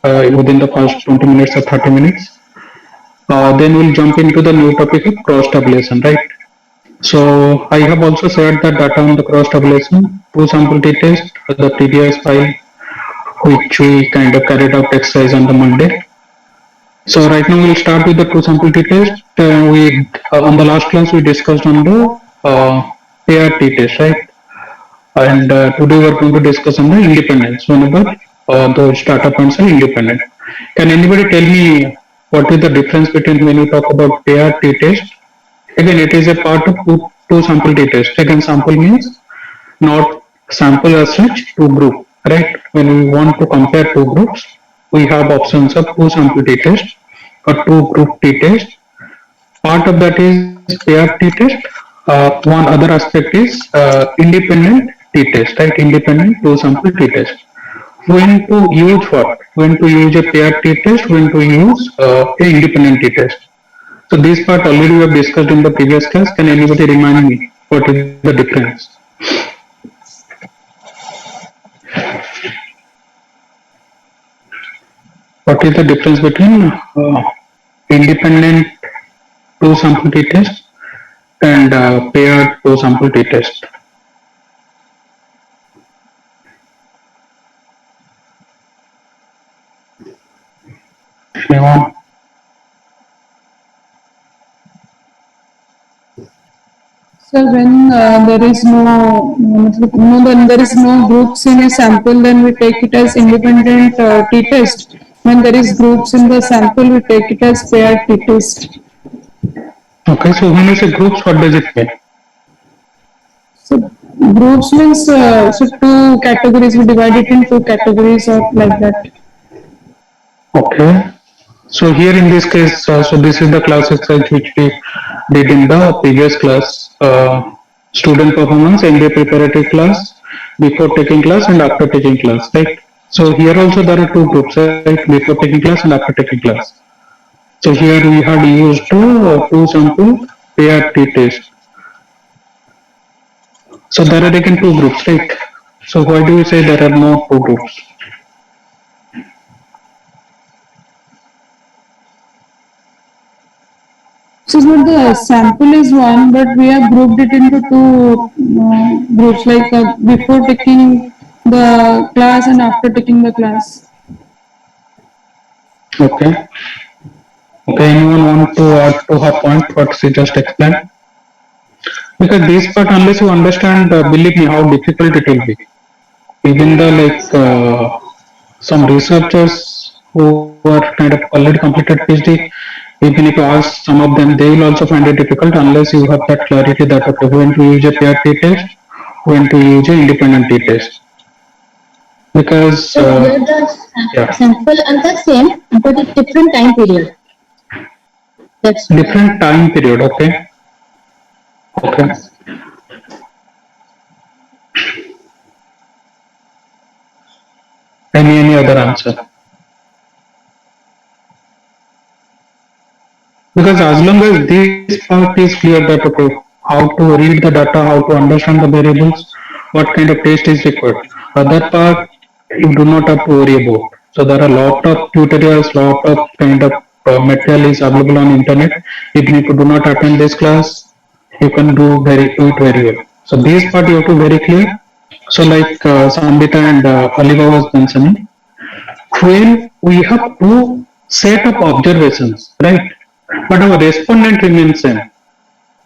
within the first 20 minutes or 30 minutes. Then we'll jump into the new topic of cross tabulation, right? So I have also shared the data on the cross tabulation, two sample t test, the previous file, which we kind of carried out exercise on the Monday. So right now we'll start with the two sample t test. We on the last class we discussed on the pair t test, right? And today we're going to discuss on the independence whenever those data points are independent. Can anybody tell me what is the difference between when you talk about pair t test? Again, it is a part of two sample t test. Again, sample means not sample as such, two group, right? When we want to compare two groups, we have options of two sample t test or two group t test. Part of that is pair t test. One other aspect is independent t test, right? Independent two sample t test. When to use what? When to use a pair t test? When to use a independent t test? So this part already we have discussed in the previous class. Can anybody remind me what is the difference? What is the difference between independent two sample t test and paired two sample t test? Anyone? So when when there is no groups in a sample, then we take it as independent t-test. When there is groups in the sample, we take it as paired t-test. Okay, so when you say groups, what does it mean? So groups means so two categories. We divide it in two categories or like that. Okay. So here in this case, so this is the class exercise which we did in the previous class, student performance, MBA preparatory class, before taking class and after taking class, right? So here also there are two groups, right? Before taking class and after taking class. So here we had used two sample pair t-test. So there are again two groups, right? So why do you say there are no two groups? So not the sample is one, but we have grouped it into two groups, like before taking the class and after taking the class. Okay. Okay, anyone want to add to her point what she just explained? Because this part, unless you understand, believe me, how difficult it will be. Even the some researchers who are kind of already completed PhD, even if you ask some of them, they will also find it difficult unless you have that clarity that okay, when to use a pair t-test, when to use an independent t-test. Because So here the sample are the same, but it's different time period. That's different time period. Okay. Okay. Any other answer? Because as long as this part is clear that okay, how to read the data, how to understand the variables, what kind of test is required. Other part you do not have to worry about. So there are a lot of tutorials, lot of kind of material is available on internet. Even if you do not attend this class, you can do it very well. So this part you have to very clear. So like Sambita and Aliva was mentioning, when we have two set of observations, right? But our respondent remains same.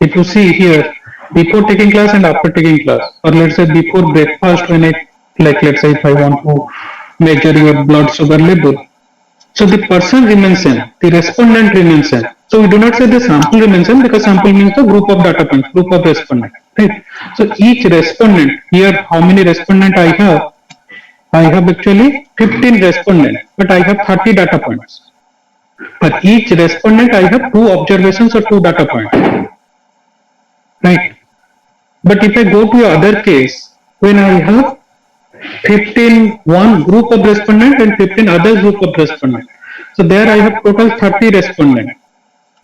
If you see here, before taking class and after taking class, or let's say before breakfast, when I like let's say if I want to measure your blood sugar level, so the person remains same, the respondent remains same. So we do not say the sample remains same because sample means the group of data points, group of respondent, right? So each respondent here, how many respondent I have? I have actually 15 respondent, but I have 30 data points. For each respondent, I have two observations or two data points, right? But if I go to other case, when I have 15 one group of respondent and 15 other group of respondent, so there I have total 30 respondent,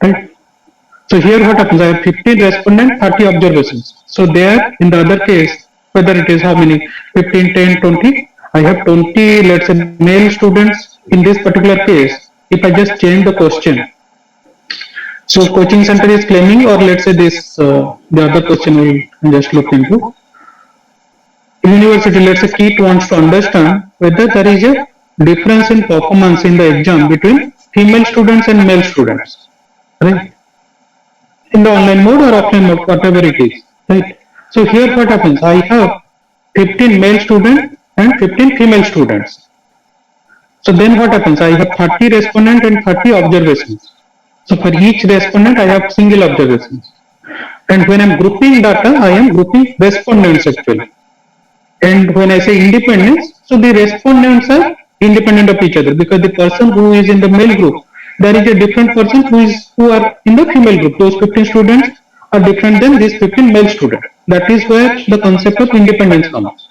right? So here what happens? I have 15 respondent, 30 observations. So there in the other case, whether it is how many 15, 10, 20, I have 20 let's say male students in this particular case, if I just change the question, so coaching center is claiming, or let's say this, the other question we just look into. University, let's say KIT wants to understand whether there is a difference in performance in the exam between female students and male students, right? In the online mode or offline mode, whatever it is, right? So here what happens? I have 15 male students and 15 female students. So then what happens? I have 30 respondent and 30 observations. So for each respondent, I have single observations. And when I'm grouping data, I am grouping respondents actually. And when I say independence, so the respondents are independent of each other, because the person who is in the male group, there is a different person who are in the female group. Those 15 students are different than these 15 male students. That is where the concept of independence comes.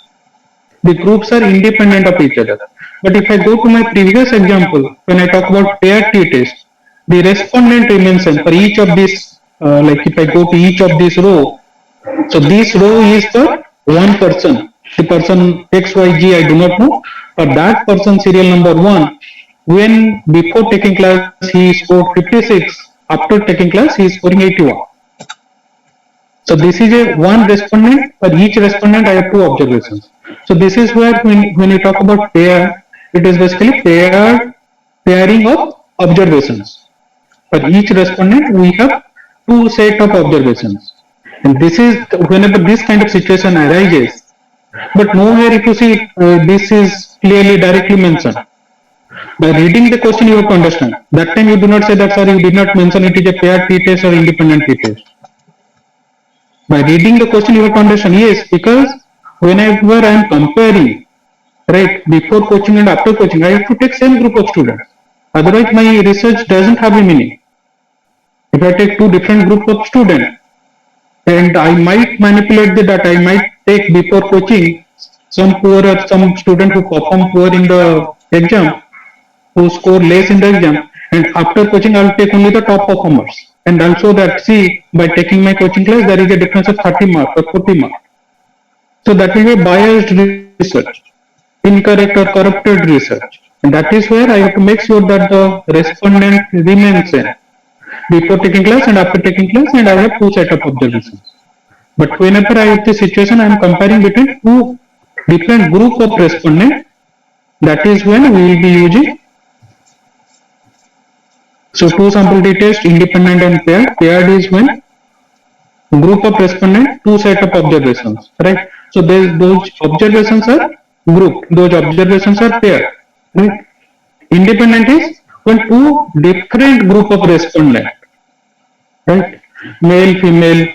The groups are independent of each other. But if I go to my previous example, when I talk about paired t-test, the respondent remains same for each of these, like if I go to each of these row, so this row is for one person. The person XYG I do not know, but that person serial number 1, when before taking class he scored 56, after taking class he is scoring 81. So this is a one respondent, for each respondent I have two observations. So this is where when you talk about pair, it is basically pairing of observations. For each respondent we have two set of observations. And this is whenever this kind of situation arises. But nowhere if you see this is clearly directly mentioned. By reading the question you have to understand. That time you do not say that sir you did not mention it is a paired t-test or independent t-test. By reading the question you have to understand, yes, because whenever I am comparing, right, before coaching and after coaching, I have to take same group of students. Otherwise my research doesn't have a meaning. If I take two different group of students, and I might manipulate the data, I might take before coaching some poor or some student who perform poor in the exam, who score less in the exam, and after coaching I will take only the top performers. And also that, see, by taking my coaching class, there is a difference of 30 marks or 40 marks. So that will be biased research, incorrect or corrupted research. And that is where I have to make sure that the respondent remains same before taking class and after taking class, and I have two set of observations. But whenever I have the situation, I am comparing between two different group of respondents. That is when we will be using. So two sample t-test, independent and paired. Paired is when group of respondent, two set of observations, right? So those observations are grouped, those observations are paired, right? Independent is when two different group of respondent, right? Male, female,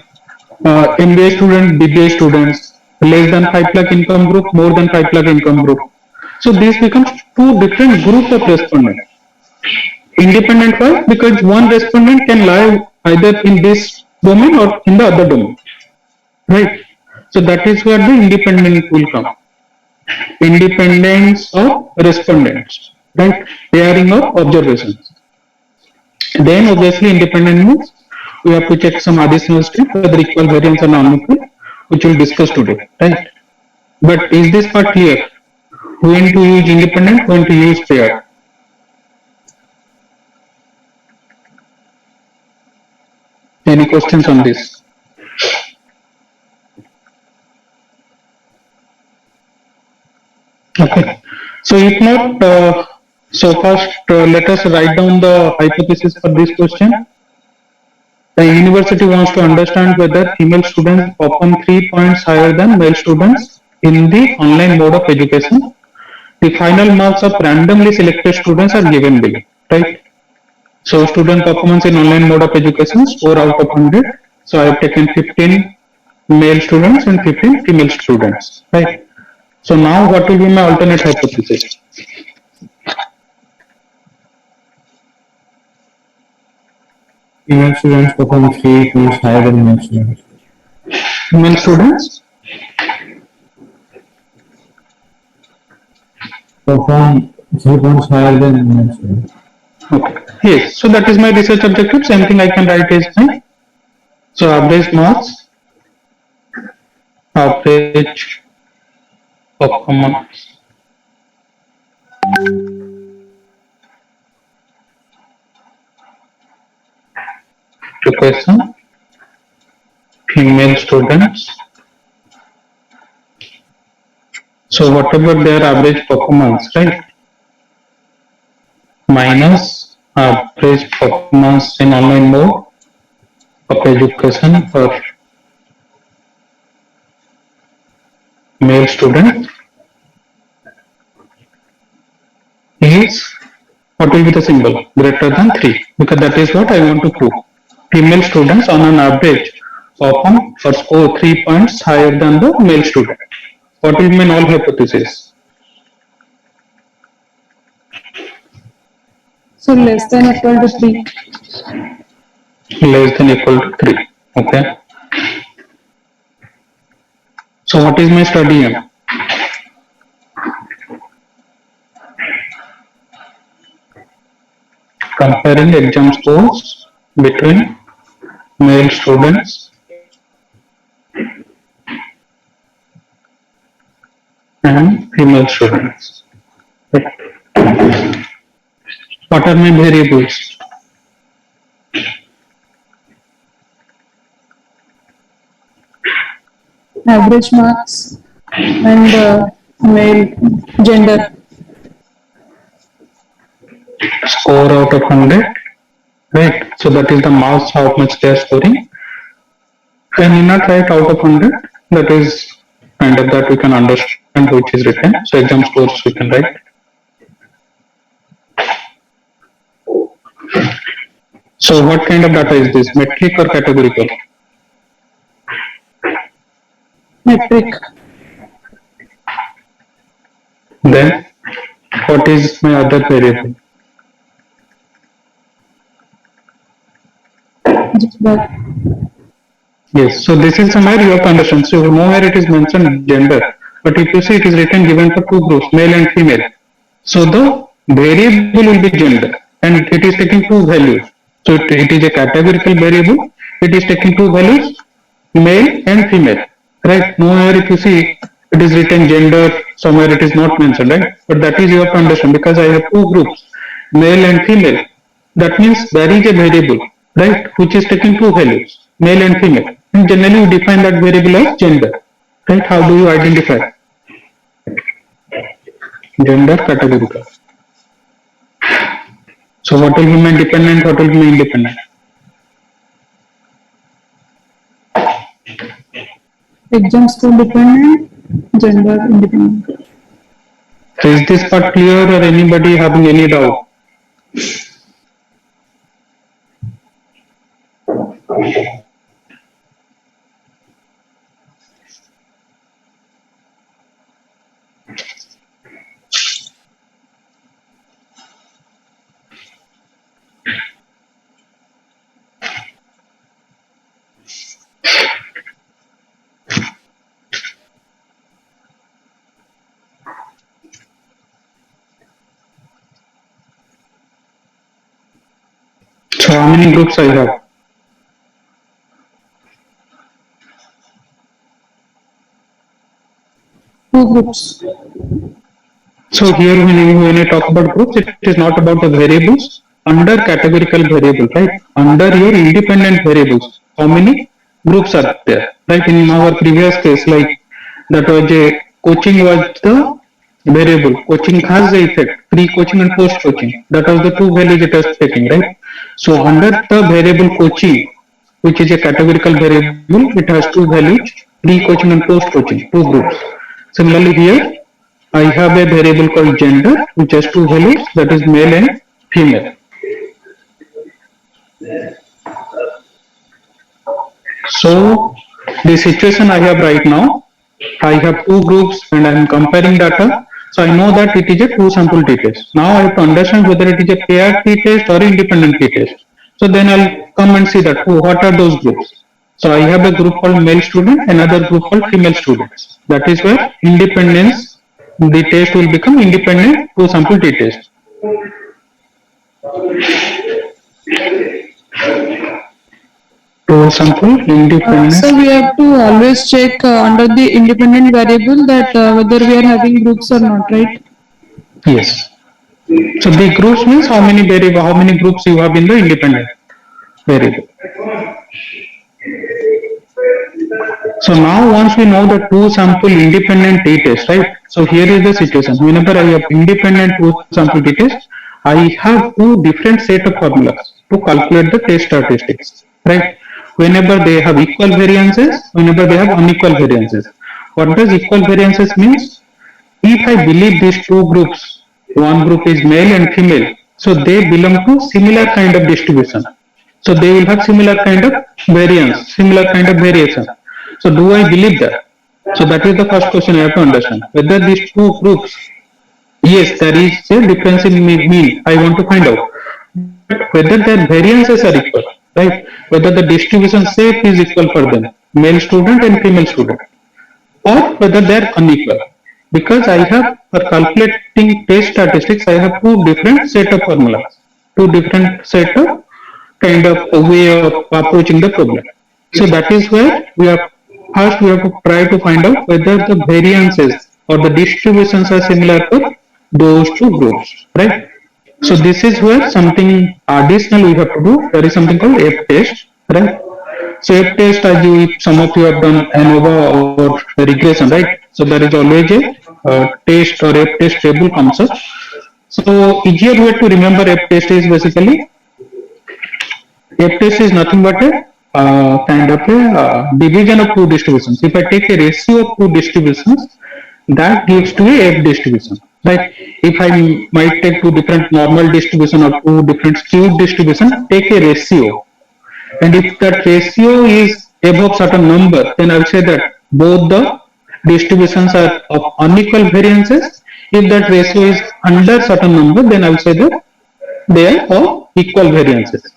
MBA student, BBA students, less than 5 lakh income group, more than 5 lakh income group. So this becomes two different group of respondents. Independent why? Because one respondent can lie either in this domain or in the other domain, right? So that is where the independent will come. Independence of respondents, right? Pairing of observations. Then obviously independent means we have to check some additional steps whether equal variance or non-equal, which we'll discuss today, right? But is this part clear? When to use independent, when to use pair? Any questions on this? Okay. So if not, so first let us write down the hypothesis for this question. The university wants to understand whether female students perform 3 points higher than male students in the online mode of education. The final marks of randomly selected students are given below, right? So student performance in online mode of education, score out of 100. So I have taken 15 male students and 15 female students, right? So now what will be my alternate hypothesis? Female students perform 3 points higher than male students. Male students Perform 3 points higher than male students. Okay. Yes. So that is my research objective. Same thing I can write is my. So average marks, average performance education, female students. So whatever their average performance, right? Minus average performance in online mode of education for male student is, what will be the symbol? Greater than 3, because that is what I want to prove. Female students on an average perform or score 3 points higher than the male student. What is my null hypothesis? So less than equal to 3. Less than equal to 3. Okay. So what is my study aim? Comparing exam scores between male students and female students. What are my variables? Average marks and male gender. Score out of 100, right? So that is the marks, how much they are scoring. I need not write out of 100, that is kind of that we can understand which is written. So exam scores we can write. So what kind of data is this? Metric or categorical? Metric. Then what is my other variable? Yes, so this is somewhere you have to understand. So nowhere it is mentioned gender, but if you see it is written given for two groups, male and female. So the variable will be gender and it is taking two values. So it is a categorical variable, it is taking two values, male and female, right? Nowhere if you see it is written gender, somewhere it is not mentioned, right? But that is you have to understand because I have two groups, male and female. That means there is a variable, right, which is taking two values, male and female. And generally you define that variable as gender, right? How do you identify? Gender categorical. So what will be my dependent, what will be my independent? Exam score dependent, gender independent. So is this part clear or anybody having any doubt? So how many groups I have? Two groups. So here when I talk about groups, it is not about the variables under categorical variable, right? Under your independent variables, how many groups are there, right? In our previous case, like that was a coaching was the variable. Coaching has the effect, pre-coaching and post-coaching. That was the two values it was taking, right? So under the variable coaching, which is a categorical variable, it has two values, pre-coaching and post-coaching, two groups. Similarly here, I have a variable called gender, which has two values, that is male and female. So the situation I have right now, I have two groups and I am comparing data. So I know that it is a two sample t-test. Now I have to understand whether it is a paired t-test or independent t-test. So then I'll come and see that, oh, what are those groups? So I have a group called male student, another group called female students. That is where independence, the test will become independent two sample t-test. Two sample independent. So we have to always check under the independent variable that whether we are having groups or not, right? Yes. So the groups means how many variable, how many groups you have in the independent variable. So now once we know the two sample independent t-test, right? So here is the situation. Whenever I have independent two sample t-test, I have two different set of formulas to calculate the test statistics, right? Whenever they have equal variances, whenever they have unequal variances. What does equal variances means? If I believe these two groups, one group is male and female, so they belong to similar kind of distribution. So they will have similar kind of variance, similar kind of variation. So do I believe that? So that is the first question I have to understand. Whether these two groups, yes, there is a difference in mean. I want to find out. But whether their variances are equal, right? Whether the distribution shape is equal for them, male student and female student, or whether they are unequal. Because I have, for calculating test statistics, I have two different set of formulas, two different set of kind of a way of approaching the problem. So that is where we have to try to find out whether the variances or the distributions are similar for those two groups, right? So this is where something additional we have to do. There is something called F test, right? So F test, as you, some of you have done ANOVA or regression, right? So there is always a test or F test table comes up. So easier way to remember F test is basically F test is nothing but a kind of a division of two distributions. If I take a ratio of two distributions, that gives to a F distribution, right? If I might take two different normal distribution or two different skewed distribution, take a ratio, and if that ratio is above certain number, then I will say that both the distributions are of unequal variances. If that ratio is under certain number, then I will say that they are of equal variances.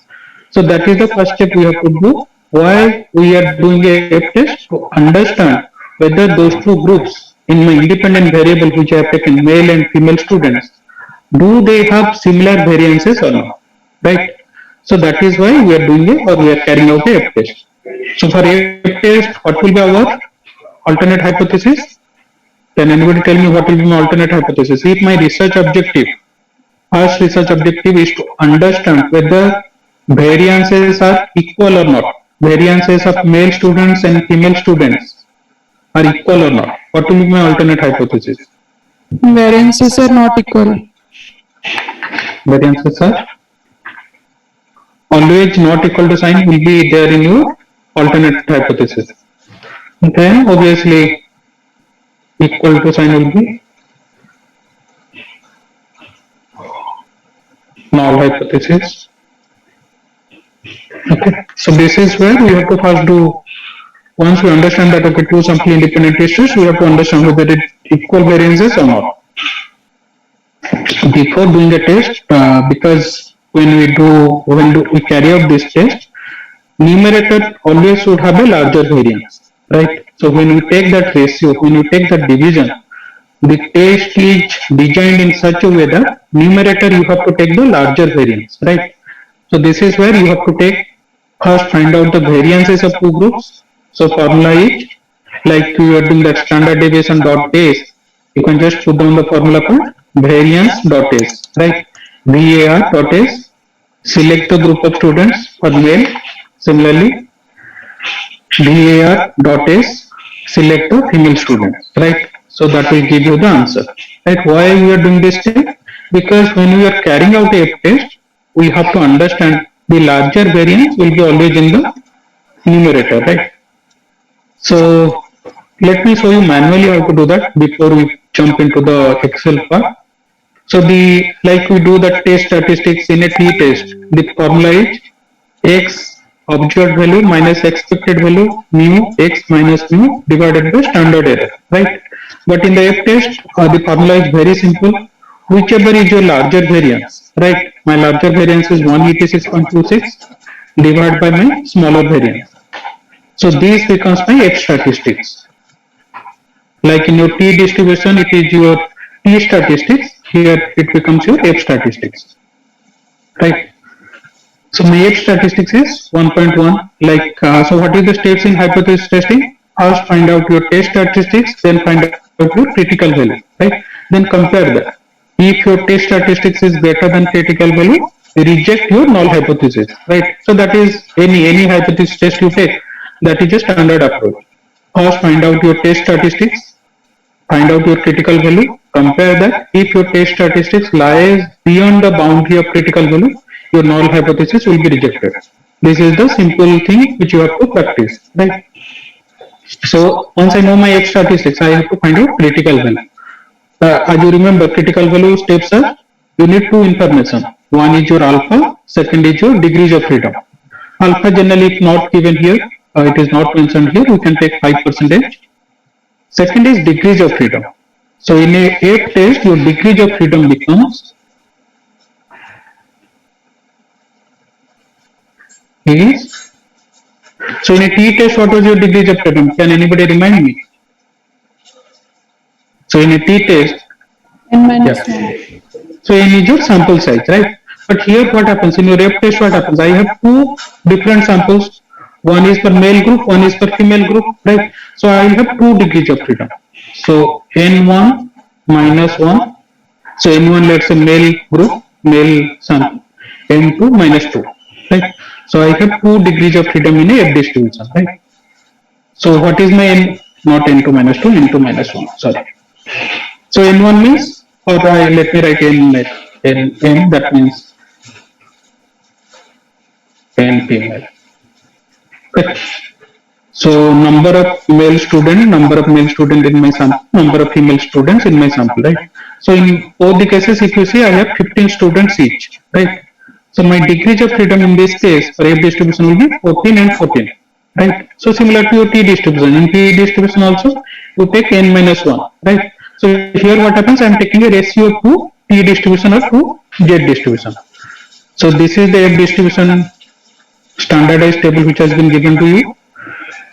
So that is the first step we have to do. Why we are doing a F test? To understand whether those two groups in my independent variable which I have taken, male and female students, do they have similar variances or not, right? So that is why we are doing it, or we are carrying out a F test. So for F test, what will be our alternate hypothesis? Can anybody tell me what will be my alternate hypothesis? If my research objective, first research objective is to understand whether variances are equal or not. Variances of male students and female students are equal or not. What will be my alternate hypothesis? Variances are not equal. Variances are always not equal to sign will be there in your alternate hypothesis. Then obviously equal to sign will be null hypothesis. Okay, so this is where we have to first do, once we understand that okay, two sample independent tests, we have to understand whether it equal variances or not. Before doing the test, because when we carry out this test, numerator always should have a larger variance, right? So when we take that ratio, when you take that division, the test is designed in such a way that numerator you have to take the larger variance, right? So this is where you have to take, first find out the variances of two groups. So formula is like you are doing that standard deviation dot s. You can just put down the formula called variance dot s, right? VAR dot s. Select the group of students for male. Similarly, VAR dot s. Select the female students, right? So that will give you the answer, right? Why we are doing this thing? Because when we are carrying out a F test, we have to understand the larger variance will be always in the numerator, right? So let me show you manually how to do that before we jump into the Excel part. So like we do the test statistics in a t-test, the formula is x observed value minus expected value mu x minus mu divided by standard error, right? But in the F test, the formula is very simple. Whichever is your larger variance, right? My larger variance is 186.26 divided by my smaller variance. So this becomes my F statistics. Like in your T distribution, it is your T statistics. Here it becomes your F statistics, right? So my F statistics is 1.1. Like so, what is the steps in hypothesis testing? First, find out your test statistics, then find out your critical value, right? Then compare that. If your test statistics is greater than critical value, reject your null hypothesis, right? So that is any hypothesis test you take, that is a standard approach. First, find out your test statistics, find out your critical value, compare that. If your test statistics lies beyond the boundary of critical value, your null hypothesis will be rejected. This is the simple thing which you have to practice, right? So once I know my X statistics, I have to find out critical value. As you remember, critical value steps are, you need two information. One is your alpha, second is your degrees of freedom. Alpha generally is not given here, it is not mentioned here, we can take 5%. Second is degrees of freedom. So in a F test, your degrees of freedom becomes is, so in a T test, what was your degrees of freedom? Can anybody remind me? So in a T test, N minus yeah. 1. So n is your sample size, right? But here what happens in your F test? What happens? I have two different samples. One is for male group, one is for female group, right? So I will have 2 degrees of freedom. So n1 minus 1. So n1, let's say male group, male sample. n2 minus 2, right? So I have 2 degrees of freedom in a F distribution, right? So what is my n? Not n2 minus 2, n2 minus 1. Sorry. So n1 means, or let me write n, that means n female. Okay. So number of male student in my sample, number of female students in my sample, right? So in both the cases, if you see, I have 15 students each, right? So my degrees of freedom in this case for F distribution will be 14 and 14, right? So similar to your T distribution, in T distribution also, you take n minus 1, right? So here what happens, I am taking a ratio to T distribution or to Z distribution. So this is the F distribution standardized table which has been given to you.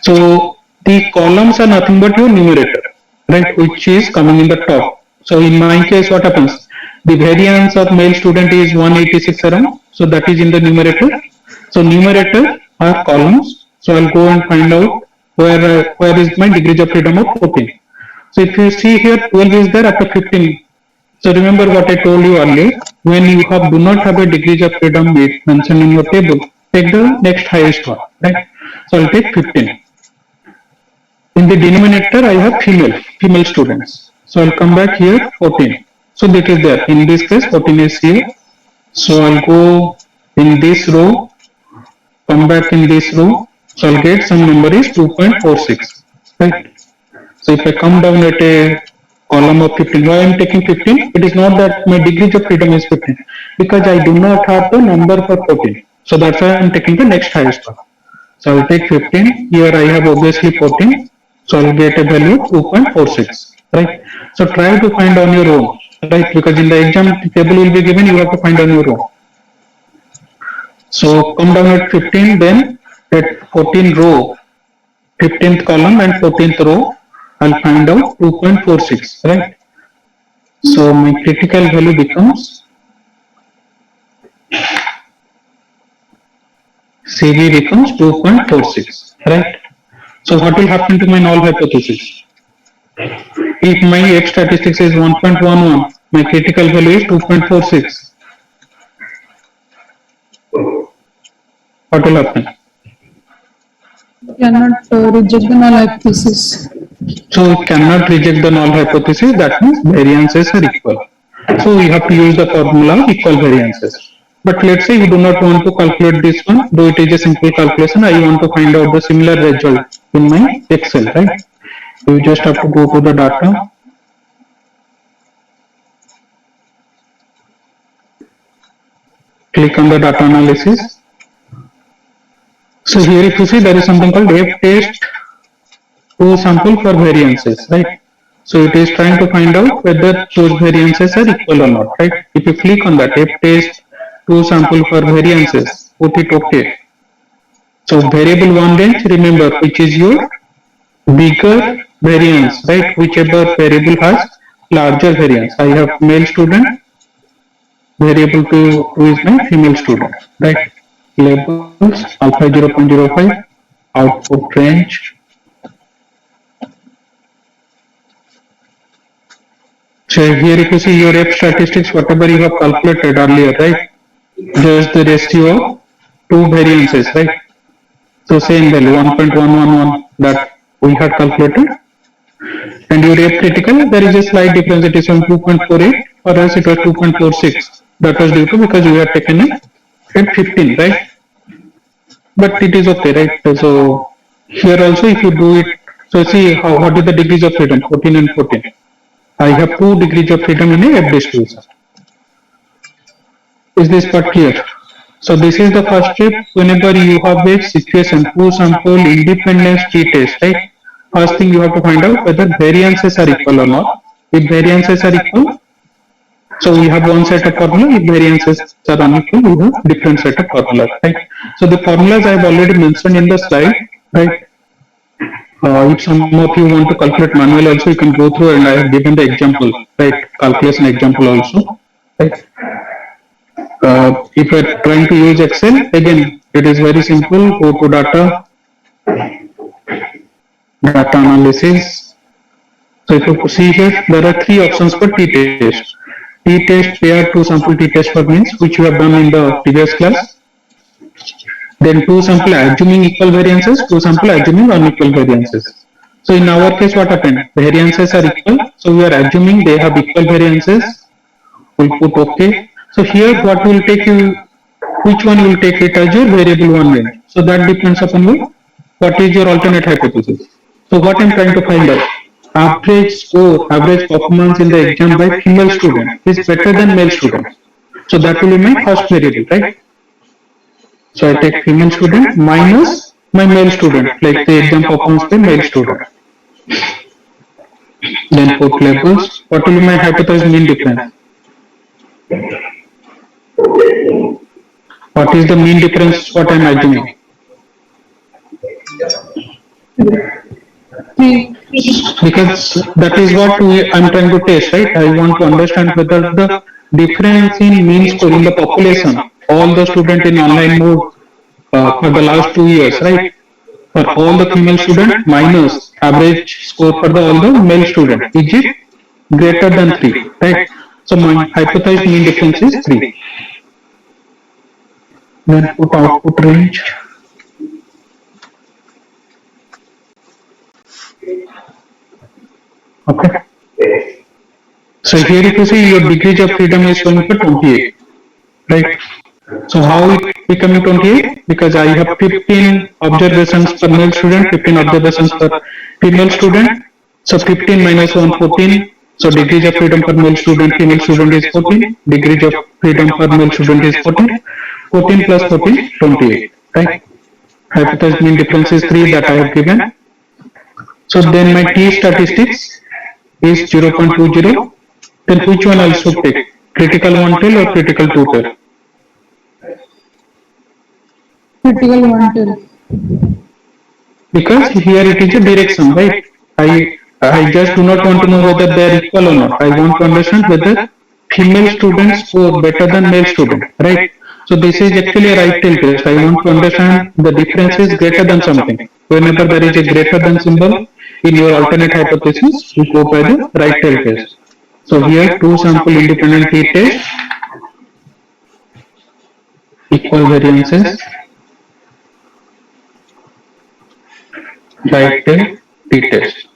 So the columns are nothing but your numerator, right, which is coming in the top. So in my case, what happens? The variance of male student is 186 around. So that is in the numerator. So numerator are columns. So I'll go and find out where is my degrees of freedom of 14. So if you see here, 12 is there after 15. So remember what I told you earlier. When you do not have a degrees of freedom mentioned in your table, take the next highest one, right? So I'll take 15. In the denominator, I have female students. So I'll come back here, 14. So that is there. In this case, 14 is here. So I'll go in this row, come back in this row. So I'll get some number is 2.46, right? So if I come down at a column of 15, why I am taking 15? It is not that my degrees of freedom is 15, because I do not have the number for 14. So that's why I am taking the next highest one. So I'll take 15. Here I have obviously 14. So I'll get a value of 2.46, right? So try to find on your own, right? Because in the exam table will be given, you have to find on your own. So come down at 15, then at 14 row, 15th column and 14th row, I'll find out 2.46, right? So my critical value becomes CV becomes 2.46, right? So what will happen to my null hypothesis? If my X statistics is 1.11, my critical value is 2.46. What will happen? Cannot reject the null hypothesis. So it cannot reject the null hypothesis, that means variances are equal. So we have to use the formula of equal variances. But let's say you do not want to calculate this one, though it is a simple calculation, I want to find out the similar result in my Excel, right? You just have to go to the data. Click on the data analysis. So here if you see, there is something called F test to sample for variances, right? So it is trying to find out whether those variances are equal or not, right? If you click on that F test to sample for variances, put it OK. So variable one range, remember, which is your bigger variance, right? Whichever variable has larger variance. I have male student, variable 2 is my female student, right? Labels alpha 0.05, output range. So here if you see your F statistics, whatever you have calculated earlier, right? Just the ratio of two variances, right? So same value 1.111, that we had calculated, and your F critical, there is a slight difference, it is on 2.48 or else it was 2.46. That was due to because we had taken it at 15, right? But it is okay, right? So here also if you do it, so see how what is the degrees of freedom, 14 and 14. I have 2 degrees of freedom in a F distribution. Is this part clear? So this is the first step whenever you have a situation, 2 sample independence t-test, right? First thing you have to find out whether variances are equal or not. If variances are equal, so we have one set of formula. If variances are unequal, we have different set of formulas, right? So the formulas I have already mentioned in the slide, right? If some of you want to calculate manually also, you can go through, and I have given the example, right? Calculation example also, right? If you are trying to use Excel, again, it is very simple. Go to data analysis. So if you see here, there are 3 options for t-test. T-test pair 2 sample t-test for means, which we have done in the previous class. Then 2 sample assuming equal variances, 2 sample assuming unequal variances. So in our case, what happened? Variances are equal, so we are assuming they have equal variances. We'll put OK. So here, what will take you? Which one will take it as your variable one range? So that depends upon you. What is your alternate hypothesis? So what I'm trying to find out, average score, average performance in the exam by female student is better than male student. So that will be my first variable, right? So I take female student minus my male student, like the exam performance by male student. Then put labels. What will be my hypothesis mean difference? What is the mean difference? What I am assuming? 3. Because that is what I am trying to test, right? I want to understand whether the difference in mean score in the population, all the students in online mode for the last 2 years, right? For all the female students minus average score for all the male students, is it greater than 3, right? So my hypothesized mean difference is 3. Then put output range. Okay. So here if you see your degrees of freedom is showing for 28, right? So how it becoming 28? Because I have 15 observations per male student, 15 observations per female student. So 15 minus 1, 14. So degrees of freedom per male student, female student is 14. Degrees of freedom per male student is 14. 14 plus 14, 28, right? Hypothesis mean difference is 3 that I have given. So then my t statistics is 0.20. Then which one I should take? Critical 1 tail or critical 2 tail? Critical 1 tail. Because here it is a direction, right? I just do not want to know whether they are equal or not. I want to understand whether female students score better than male student, right? So this is actually a right tail test. I want to understand the difference is greater than something. Whenever there is a greater than symbol in your alternate hypothesis, you go by the right tail test. So here 2 sample independent t-test, equal variances, right tail t-test.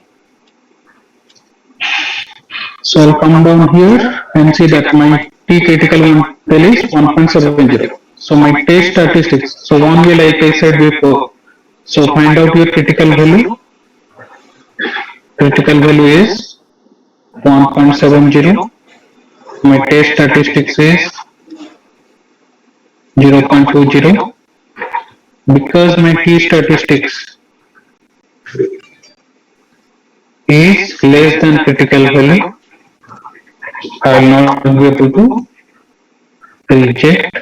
So I'll come down here and see that my t critical one tail is 1.70. So my test statistics. So one way like I said before. So find out your critical value. Critical value is 1.70. My test statistics is 0.20. Because my t statistics is less than critical value, I will not be able to reject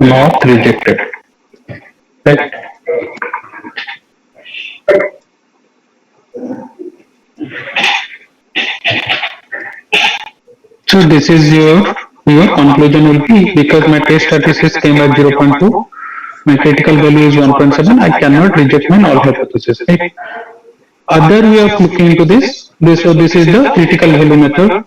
not rejected, right? So this is your conclusion will be, because my test statistics came at 0.2, my critical value is 1.7, I cannot reject my null hypothesis, right? Other way of looking into this is the critical value method.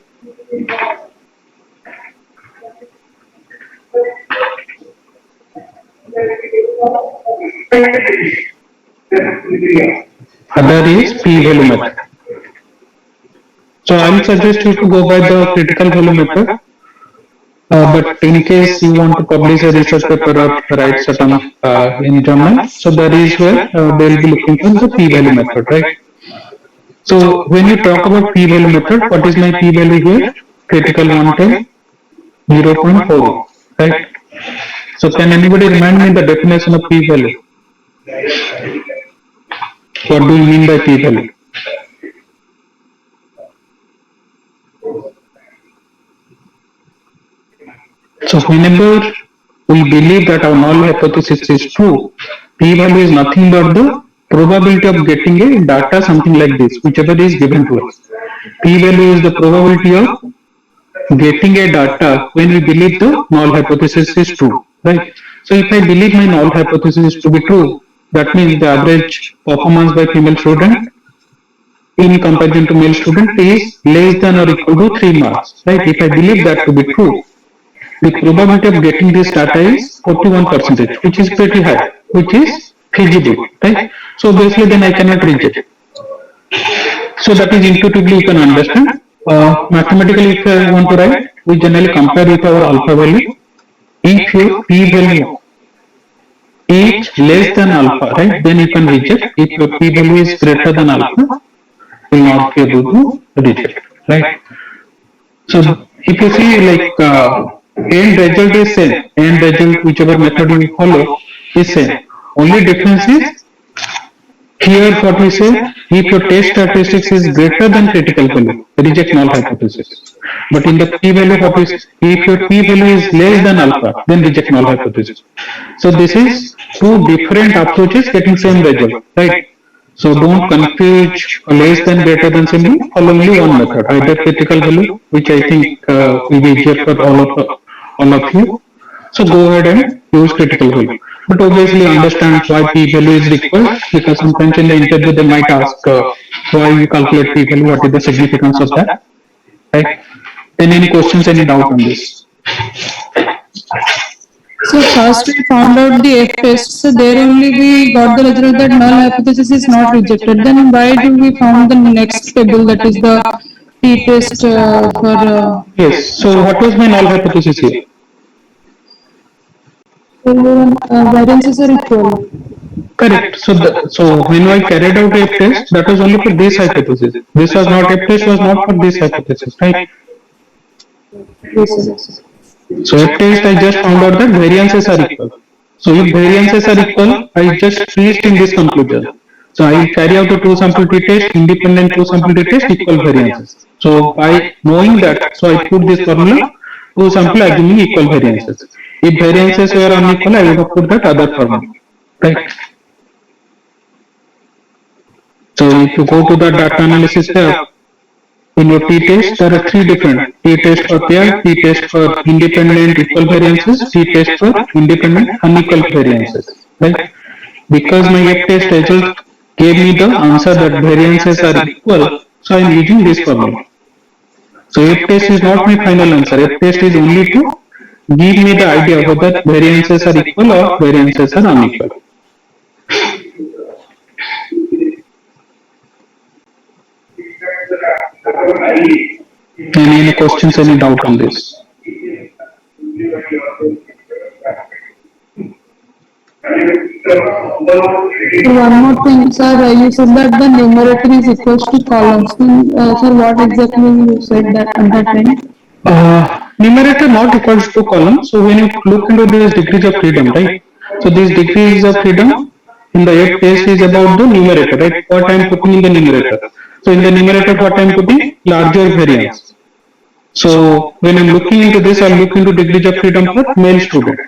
Other is p-value method. So I'll suggest you to go by the critical value method. But in case you want to publish a research paper or write certain in journal, so that is where they will be looking for the p-value method, right? So when you talk about p-value method, what is my p-value here? Critical 110, 0.4, right? So can anybody remind me the definition of p-value? What do you mean by p-value? So whenever we believe that our null hypothesis is true, p-value is nothing but the probability of getting a data something like this, whichever is given to us. P-value is the probability of getting a data when we believe the null hypothesis is true, right? So if I believe my null hypothesis to be true, that means the average performance by female student in comparison to male student is less than or equal to 3 marks, right? If I believe that to be true, the probability of getting this data is 41%, which is pretty high, which is feasible, right? So obviously then I cannot reject. So that is intuitively you can understand. Mathematically, if I want to write, we generally compare with our alpha value. If your p-value is less than alpha, right, then you can reject. If your p-value is greater than alpha, you will not be able to reject, right? So if you see like end result is same, end result whichever method you follow is same. Only difference is here what we say, if your test statistics is greater than critical value, reject null hypothesis. But in the p-value what we say, if your p-value is less than alpha, then reject null hypothesis. So this is two different approaches getting same result, right? So don't confuse less than greater than simply follow only one method, either critical value, which I think will be easier for all of you. So go ahead and use critical value. But obviously understand why p-value is required, because sometimes in the interview they might ask why you calculate p-value, what is the significance of that, right? Then any questions, any doubt on this? So first we found out the F test, so there only we got the result that null hypothesis is not rejected. Then why do we found the next table, that is the t test for Yes, so what was my null hypothesis here? variances are equal. Correct. So when I carried out F test, that was only for this hypothesis. This was not F test was not for this hypothesis, right? Yes. So F test I just found out that variances are equal. So if variances are equal, I just reached in this conclusion. So I will carry out a two sample t test, independent two sample t test, equal variances. So by knowing that, so I put this formula, two sample assuming equal variances. If variances were unequal, I would have put that other formula, right? So if you go to the data analysis tab, in your t-test, there are three different t-test for pair, t-test for independent equal variances, t-test for independent unequal variances, right? Because my f-test result gave me the answer that variances are equal, so I am using this formula. So f-test is not my final answer, f-test is only to give me the idea whether variances are equal or variances are unequal. Any questions, any doubt on this? One more thing, sir, you said that the numerator is equals to columns. Sir, what exactly you said that at that time? Numerator not equals to column. So when you look into these degrees of freedom, right? So these degrees of freedom in the F test is about the numerator, right? What I am putting in the numerator. So in the numerator, what I am putting? Larger variance. So when I am looking into this, I am looking into degrees of freedom for male student,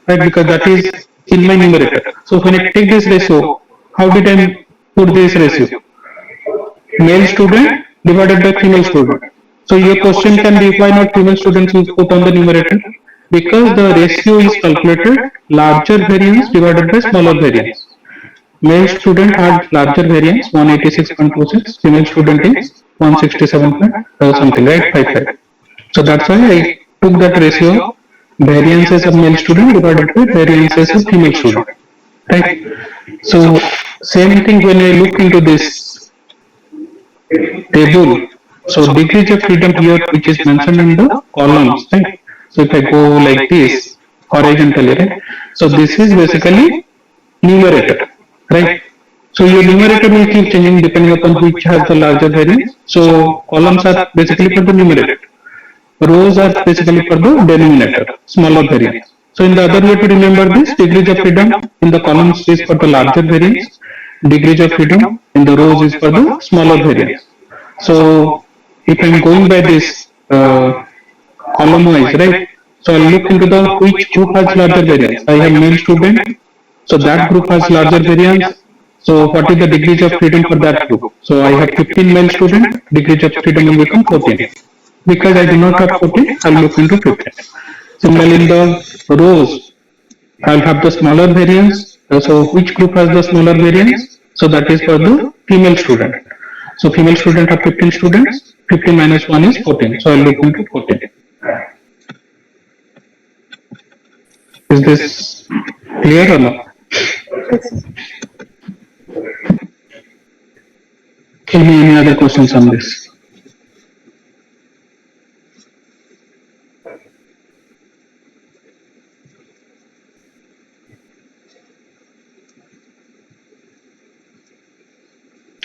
right? Because that is in my numerator. So when I take this ratio, how did I put this ratio? Male student divided by female student. So your question can be, why not female students is put on the numerator? Because the ratio is calculated larger variance divided by smaller variance. Male student had larger variance 186.26, female student is 167 something, right? 55. So that's why I took that ratio variances of male student divided by variances of female student. right? So same thing when I look into this table. So degrees of freedom here, which is mentioned in the columns, right? So if I go like this horizontally, right? So this is basically numerator, right? So your numerator will keep changing depending upon which has the larger variance. So columns are basically for the numerator. Rows are basically for the denominator, smaller variance. So in the other way to remember this, degrees of freedom in the columns is for the larger variance, degrees of freedom in the rows is for the smaller variance. So if I'm going by this column wise, right? So I'll look into the which group has larger variance. I have male student, so that group has larger variance. So what is the degrees of freedom for that group? So I have 15 male student, degrees of freedom will become 14. Because I do not have 14, I'll look into 15. Similarly, in the rows, I'll have the smaller variance. So which group has the smaller variance? So that is for the female student. So female student have 15 students, 15 minus 1 is 14. So I'll look into 14. Is this clear or not? Any other questions on this?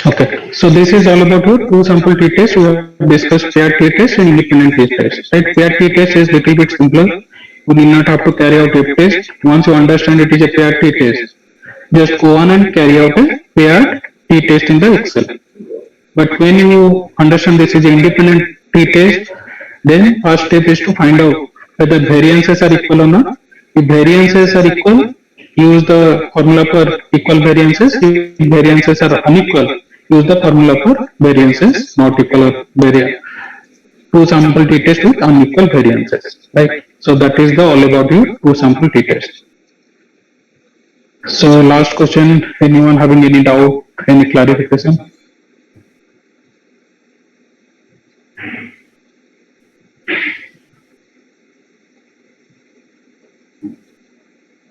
Okay, so this is all about your two sample t-test. We have discussed paired t-test and independent t-test. Right? Paired t-test is little bit simpler. You need not have to carry out a test. Once you understand it is a paired t-test, just go on and carry out a paired t-test in the Excel. But when you understand this is an independent t-test, then first step is to find out whether variances are equal or not. If variances are equal, use the formula for equal variances. If variances are unequal, use the formula for variances not equal or variance. Two sample t-test with unequal variances, right? So that is the all about your two sample t-test. So last question, anyone having any doubt, any clarification?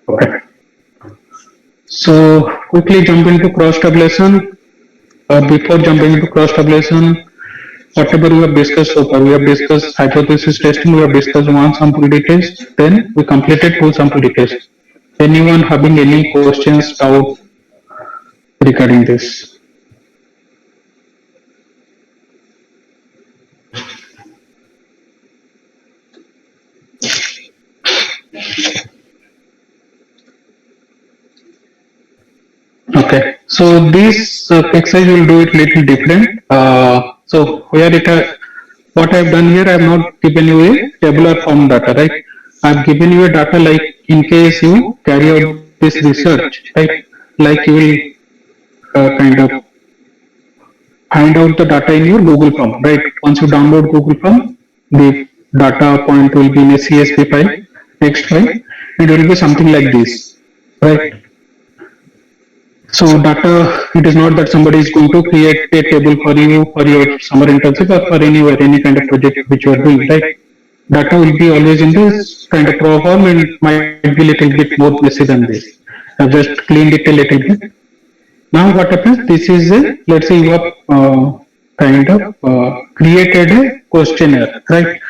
Okay. So quickly jump into cross tabulation. Before jumping into cross tabulation, whatever we have discussed so far, we have discussed hypothesis testing, we have discussed one sample t-test, then we completed two sample t-test. Anyone having any questions, doubt regarding this? Okay, so this exercise will do it little different. So where what I have done here, I have not given you a tabular form data, right? I have given you a data like in case you carry out this research, right? Like you will kind of find out the data in your Google form, right? Once you download Google form, the data point will be in a CSV file, text file, and it will be something like this, right? So data, it is not that somebody is going to create a table for you for your summer internship or for anywhere, any kind of project which you are doing, right? Data will be always in this kind of raw form and might be a little bit more messy than this. I've just cleaned it a little bit. Now what happens, this is a, let's say you have kind of created a questionnaire, right?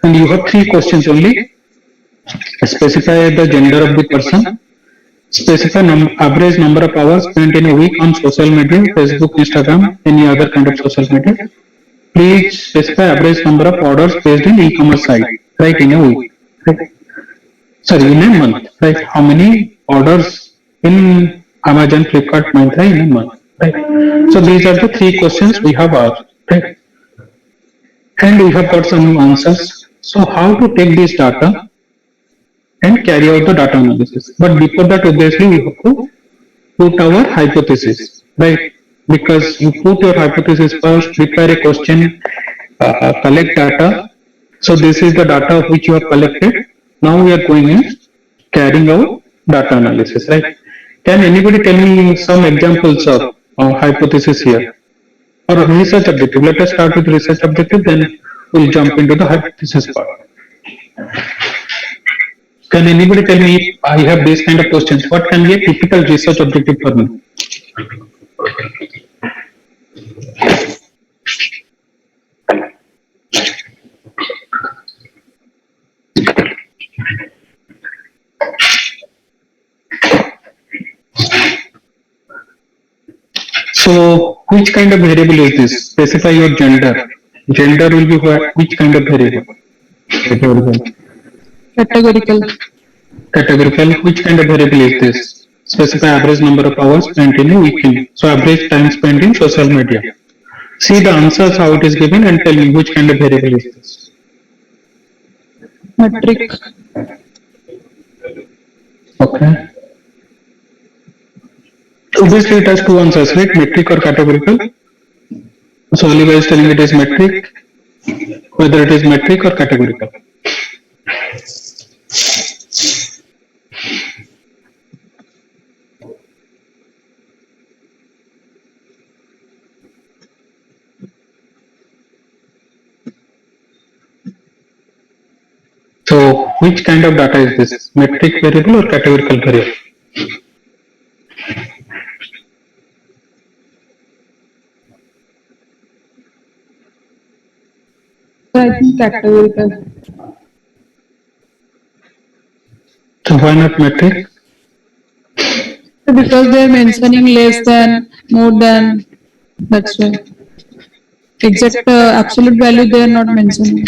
And you have three questions only. Specify the gender of the person, specify average number of hours spent in a week on social media, Facebook, Instagram, any other kind of social media. Please specify average number of orders placed in e-commerce site, right, in a week. Right? Sorry, in a month, right? How many orders in Amazon, Flipkart, Myntra in a month, right? So these are the three questions we have asked, right? And we have got some answers. So how to take this data and carry out the data analysis. But before that, obviously, we have to put our hypothesis, right? Because you put your hypothesis first, prepare a question, collect data. So this is the data which you have collected. Now we are going in carrying out data analysis, right? Can anybody tell me some examples of hypothesis here? Or a research objective. Let us start with research objective, then we'll jump into the hypothesis part. Can anybody tell me if I have this kind of questions? What can be a typical research objective for me? So, which kind of variable is this? Specify your gender. Gender will be which kind of variable? Categorical. Categorical. Categorical. Which kind of variable is this? Specify average number of hours spent in a weekend. So, average time spent in social media. See the answers how it is given and tell me which kind of variable is this. Metric. Okay. Obviously, it has two answers, right? Metric or categorical. So Oliver is telling it is metric, whether it is metric or categorical. So which kind of data is this? Metric variable or categorical variable? So I think categorical. So why not metric? So because they are mentioning less than, more than, that's why. Exact absolute value they are not mentioning.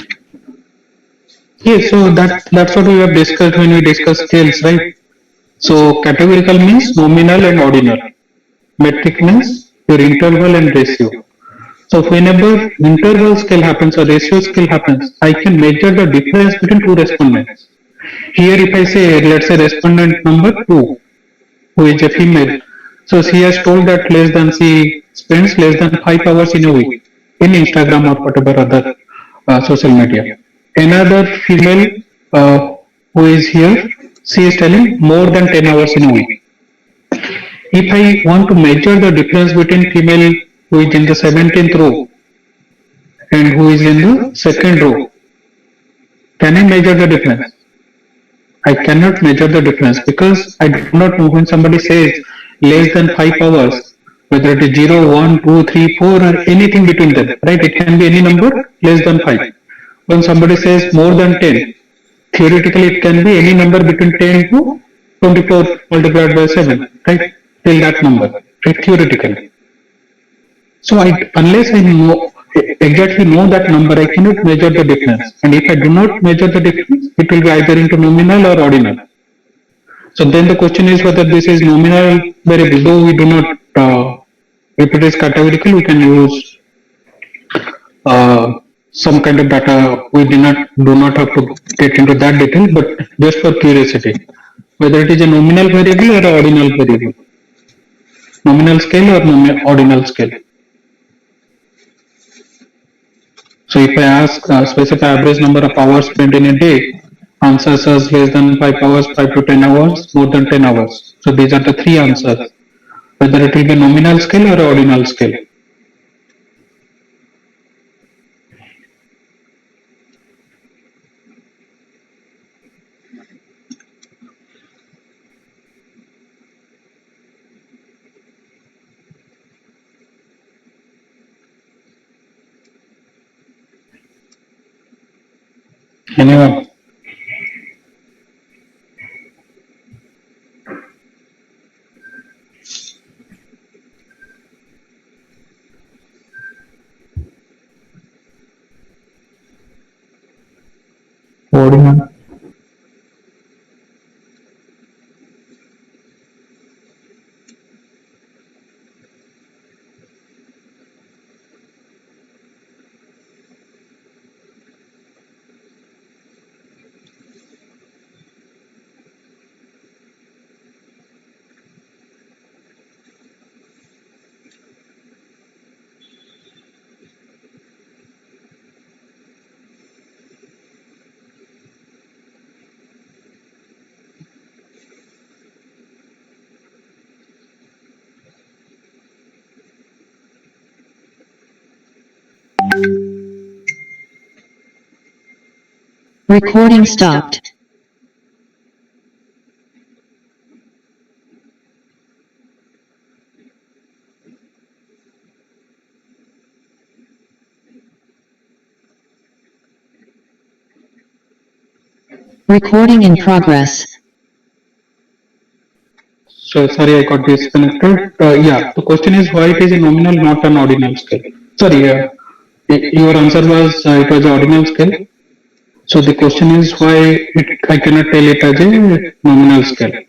Yes, so that's what we have discussed when we discuss scales, right? So categorical means nominal and ordinal. Metric means your interval and ratio. So whenever interval scale happens or ratio scale happens, I can measure the difference between two respondents. Here if I say, let's say respondent number 2, who is a female, so she has told that she spends less than 5 hours in a week in Instagram or whatever other social media. Another female who is here, she is telling more than 10 hours in a week. If I want to measure the difference between female who is in the 17th row and who is in the second row, can I measure the difference? I cannot measure the difference because I do not know when somebody says less than 5 hours, whether it is 0, 1, 2, 3, 4, or anything between them, right? It can be any number less than 5. When somebody says more than 10, theoretically it can be any number between 10 to 24 multiplied by 7, right? Till that number, right? Theoretically. So unless I know exactly know that number, I cannot measure the difference. And if I do not measure the difference, it will be either into nominal or ordinal. So then the question is whether this is nominal variable. Though we do not, if it is categorical, we can use some kind of data. We do not have to get into that detail, but just for curiosity, whether it is a nominal variable or ordinal variable, nominal scale or ordinal scale. So if I ask specify average number of hours spent in a day, answers as less than 5 hours, 5 to 10 hours, more than 10 hours. So these are the three answers, whether it will be nominal scale or ordinal scale. Anyone? Ordinal. Recording stopped. Recording in progress. So sorry, I got disconnected. Yeah, the question is why it is a nominal, not an ordinal scale. Sorry, your answer was it was an ordinal scale. So the question is why I cannot tell it as a nominal scale.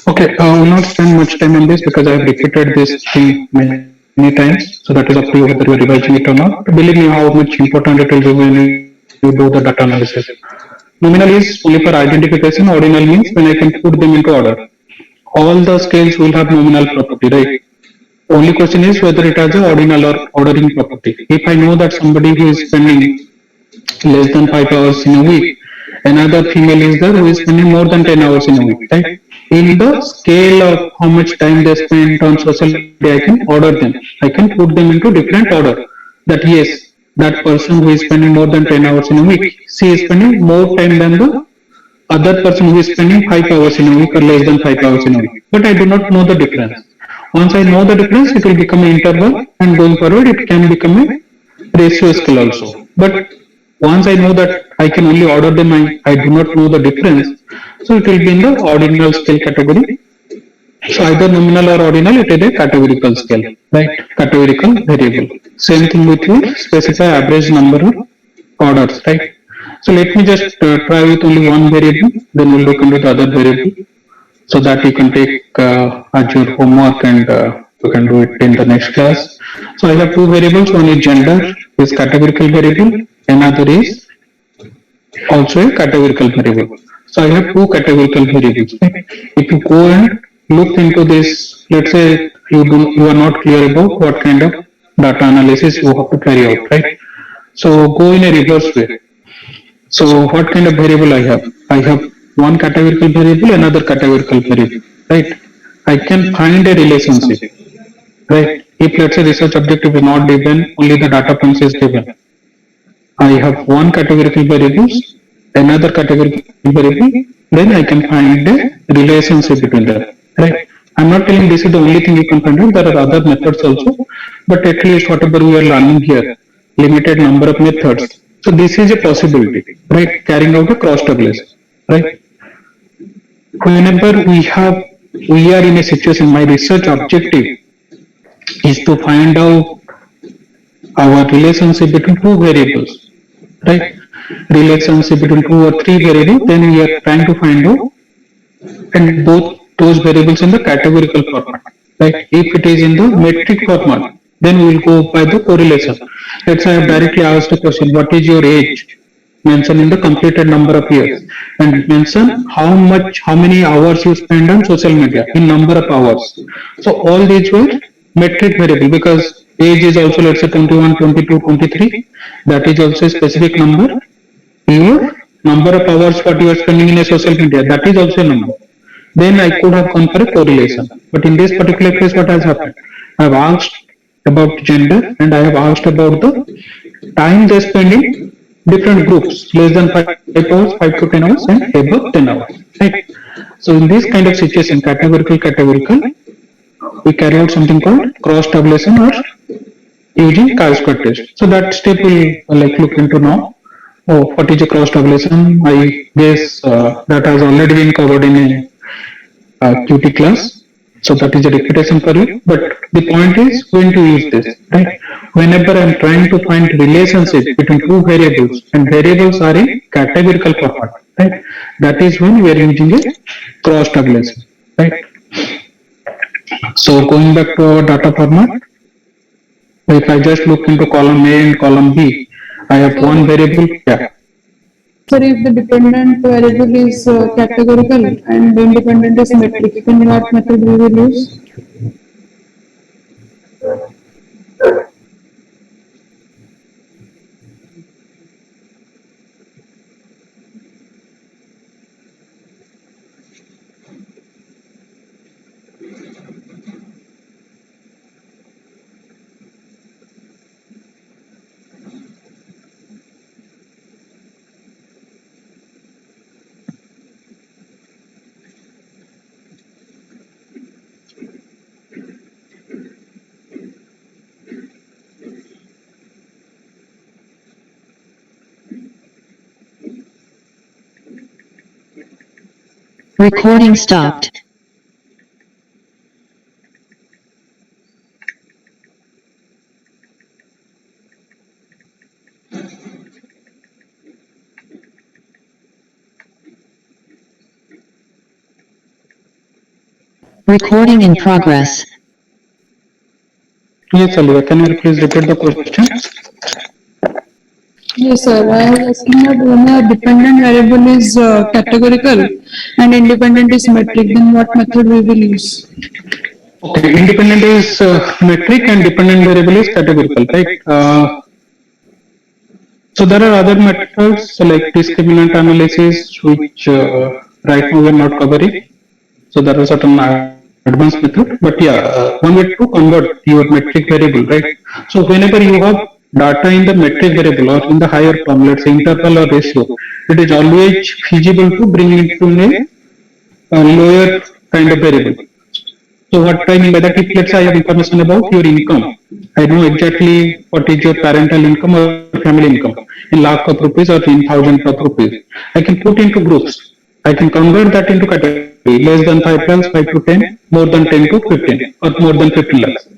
Okay, I will not spend much time on this because I have repeated this thing many times. So that is up to you whether you are revising it or not. But believe me, how much important it will be when you do the data analysis. Nominal is only for identification. Ordinal means when I can put them into order. All the scales will have nominal property, right? Only question is whether it has a ordinal or ordering property. If I know that somebody who is spending less than 5 hours in a week, another female is there who is spending more than 10 hours in a week, right? In the scale of how much time they spend on social media, I can order them. I can put them into different order. That yes, that person who is spending more than 10 hours in a week, she is spending more time than the other person who is spending 5 hours in a week or less than 5 hours in a week. But I do not know the difference. Once I know the difference, it will become an interval, and going forward, it can become a ratio scale also. But once I know that I can only order them, I do not know the difference, so it will be in the ordinal scale category. So either nominal or ordinal, it is a categorical scale, right? Categorical variable. Same thing with your specify average number of orders, right? So let me just try with only one variable, then we'll look into the other variable, so that you can take as your homework and you can do it in the next class. So I have two variables. One is gender, is categorical variable. Another is also a categorical variable. So I have two categorical variables. Okay? If you go and look into this, let's say you are not clear about what kind of data analysis you have to carry out, right? So go in a reverse way. So what kind of variable I have? I have one categorical variable, another categorical variable, right? I can find a relationship, right? If let's say research objective is not given, only the data points is given. I have one categorical variables, another categorical variable, then I can find a relationship between them, right? I'm not telling this is the only thing you can find out. There are other methods also, but at least whatever we are learning here, limited number of methods. So this is a possibility, right? Carrying out a cross tabulation, right? Whenever we are in a situation, my research objective is to find out our relationship between two variables, right? Relationship between two or three variables, then we are trying to find out and both those variables in the categorical format, right? If it is in the metric format, then we will go by the correlation. Let's say I have directly asked a question, what is your age? Mention in the completed number of years and mention how many hours you spend on social media in number of hours. So all these were metric variable because age is also, let's say, 21, 22, 23. That is also a specific number. Your number of hours what you are spending in a social media, that is also a number. Then I could have gone for a correlation. But in this particular case, what has happened? I have asked about gender and I have asked about the time they spend in different groups, less than 5 hours, 5 to 10 hours, and above 10 hours. Right? So in this kind of situation, categorical, we carry out something called cross tabulation or using chi-square test. So that step we'll like look into now. Oh, what is a cross tabulation? I guess that has already been covered in a QT class. So that is a repetition for you. But the point is when to use this, right? Whenever I'm trying to find relationship between two variables and variables are in categorical format, right? That is when we are using a cross tabulation, right? So going back to our data format, if I just look into column A and column B, I have one variable. Yeah. Sir, if the dependent variable is categorical and independent is metric, then what method we will use? Recording stopped. Recording in progress. Yes, Aliva, can you please repeat the question? Yes, sir. I was asking that when a dependent variable is categorical and independent is metric, then what method we will use? Okay, independent is metric and dependent variable is categorical, right? So there are other methods like discriminant analysis, which right now we are not covering. So there are certain advanced method, but yeah, one way to convert your metric variable, right? So whenever you have data in the metric variable or in the higher form, let's say interval or ratio, it is always feasible to bring it to a lower kind of variable. So what I mean by that, if let's say I have information about your income, I know exactly what is your parental income or family income in lakh of rupees or in thousands of rupees. I can put into groups. I can convert that into category less than 5 lakhs, 5 to 10, more than 10 to 15, or more than 15 lakhs.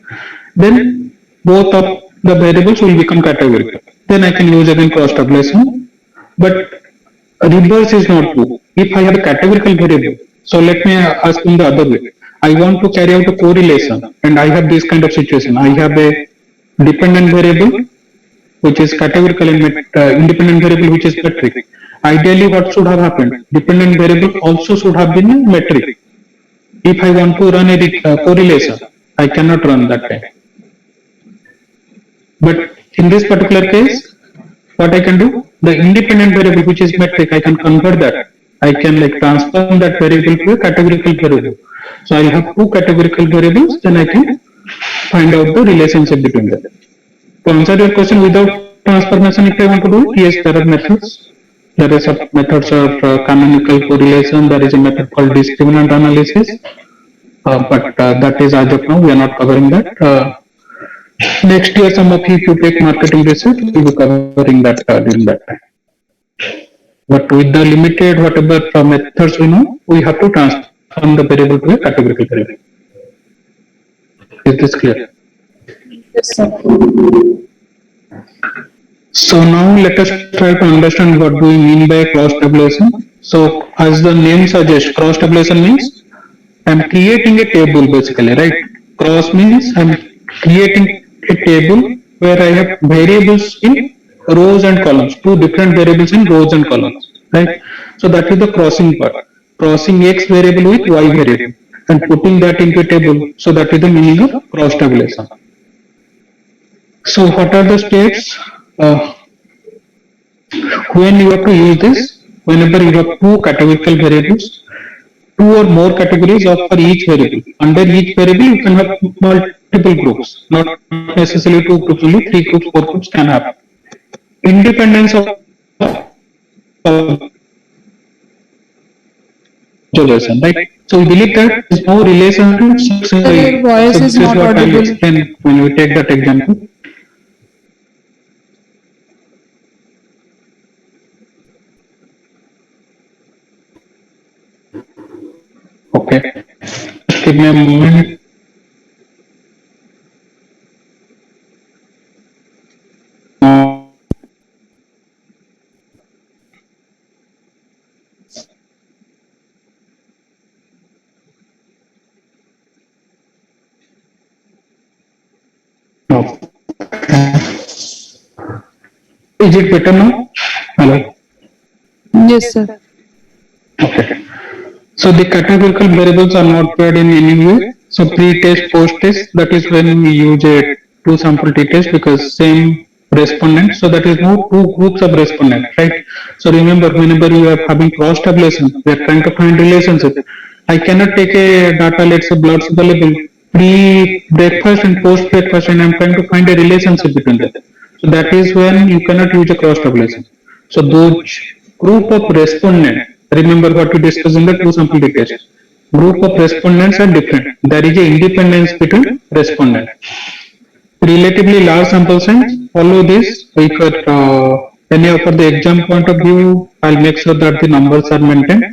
Then both of the variables will become categorical. Then I can use again cross tabulation. But reverse is not true. If I have a categorical variable, so let me ask in the other way. I want to carry out a correlation and I have this kind of situation. I have a dependent variable which is categorical and independent variable which is metric. Ideally what should have happened? Dependent variable also should have been a metric. If I want to run a correlation, I cannot run that time. But in this particular case, what I can do, the independent variable which is metric, I can convert that. I can like transform that variable to a categorical variable. So I have two categorical variables, then I can find out the relationship between them. To answer your question, without transformation, if I want to do it, yes, there are methods. There is a methods of canonical correlation. There is a method called discriminant analysis. But that is as of now, we are not covering that. Next year, some of you, if you take marketing research, we will be covering that during that time. But with the limited whatever methods we know, we have to transform the variable to a categorical variable. Is this clear? Yes, sir. So now let us try to understand what do we mean by cross tabulation. So as the name suggests, cross tabulation means I'm creating a table basically, right? Cross means I'm creating a table where I have variables in rows and columns, two different variables in rows and columns, right? So that is the crossing part. Crossing X variable with Y variable and putting that into a table. So that is the meaning of cross tabulation. So what are the steps? When you have to use this, whenever you have two categorical variables, two or more categories of for each variable. Under each variable, you can have multiple groups, not necessarily two groups, only 3 groups, 4 groups can happen. Independence of observation, right? So we believe that there is no relation to success. Your voice So is this not what I will audible. explain when we take that example. Okay. Just give me a moment. No. Is it better now? Hello. Yes, sir. Okay. So the categorical variables are not paired in any way. So pre-test, post-test, that is when we use a two sample t-test because same respondent. So that is no two groups of respondent, right? So remember, whenever you are having cross tabulation, we are trying to find relationship. I cannot take a data, let's say blood sugar level, pre-breakfast and post-breakfast, and I'm trying to find a relationship between them. So that is when you cannot use a cross tabulation. So those group of respondents, remember what we discussed in the two sample test. Group of respondents are different. There is a independence between respondents. Relatively large sample size, follow this. We could, anyhow for the exam point of view, I'll make sure that the numbers are maintained.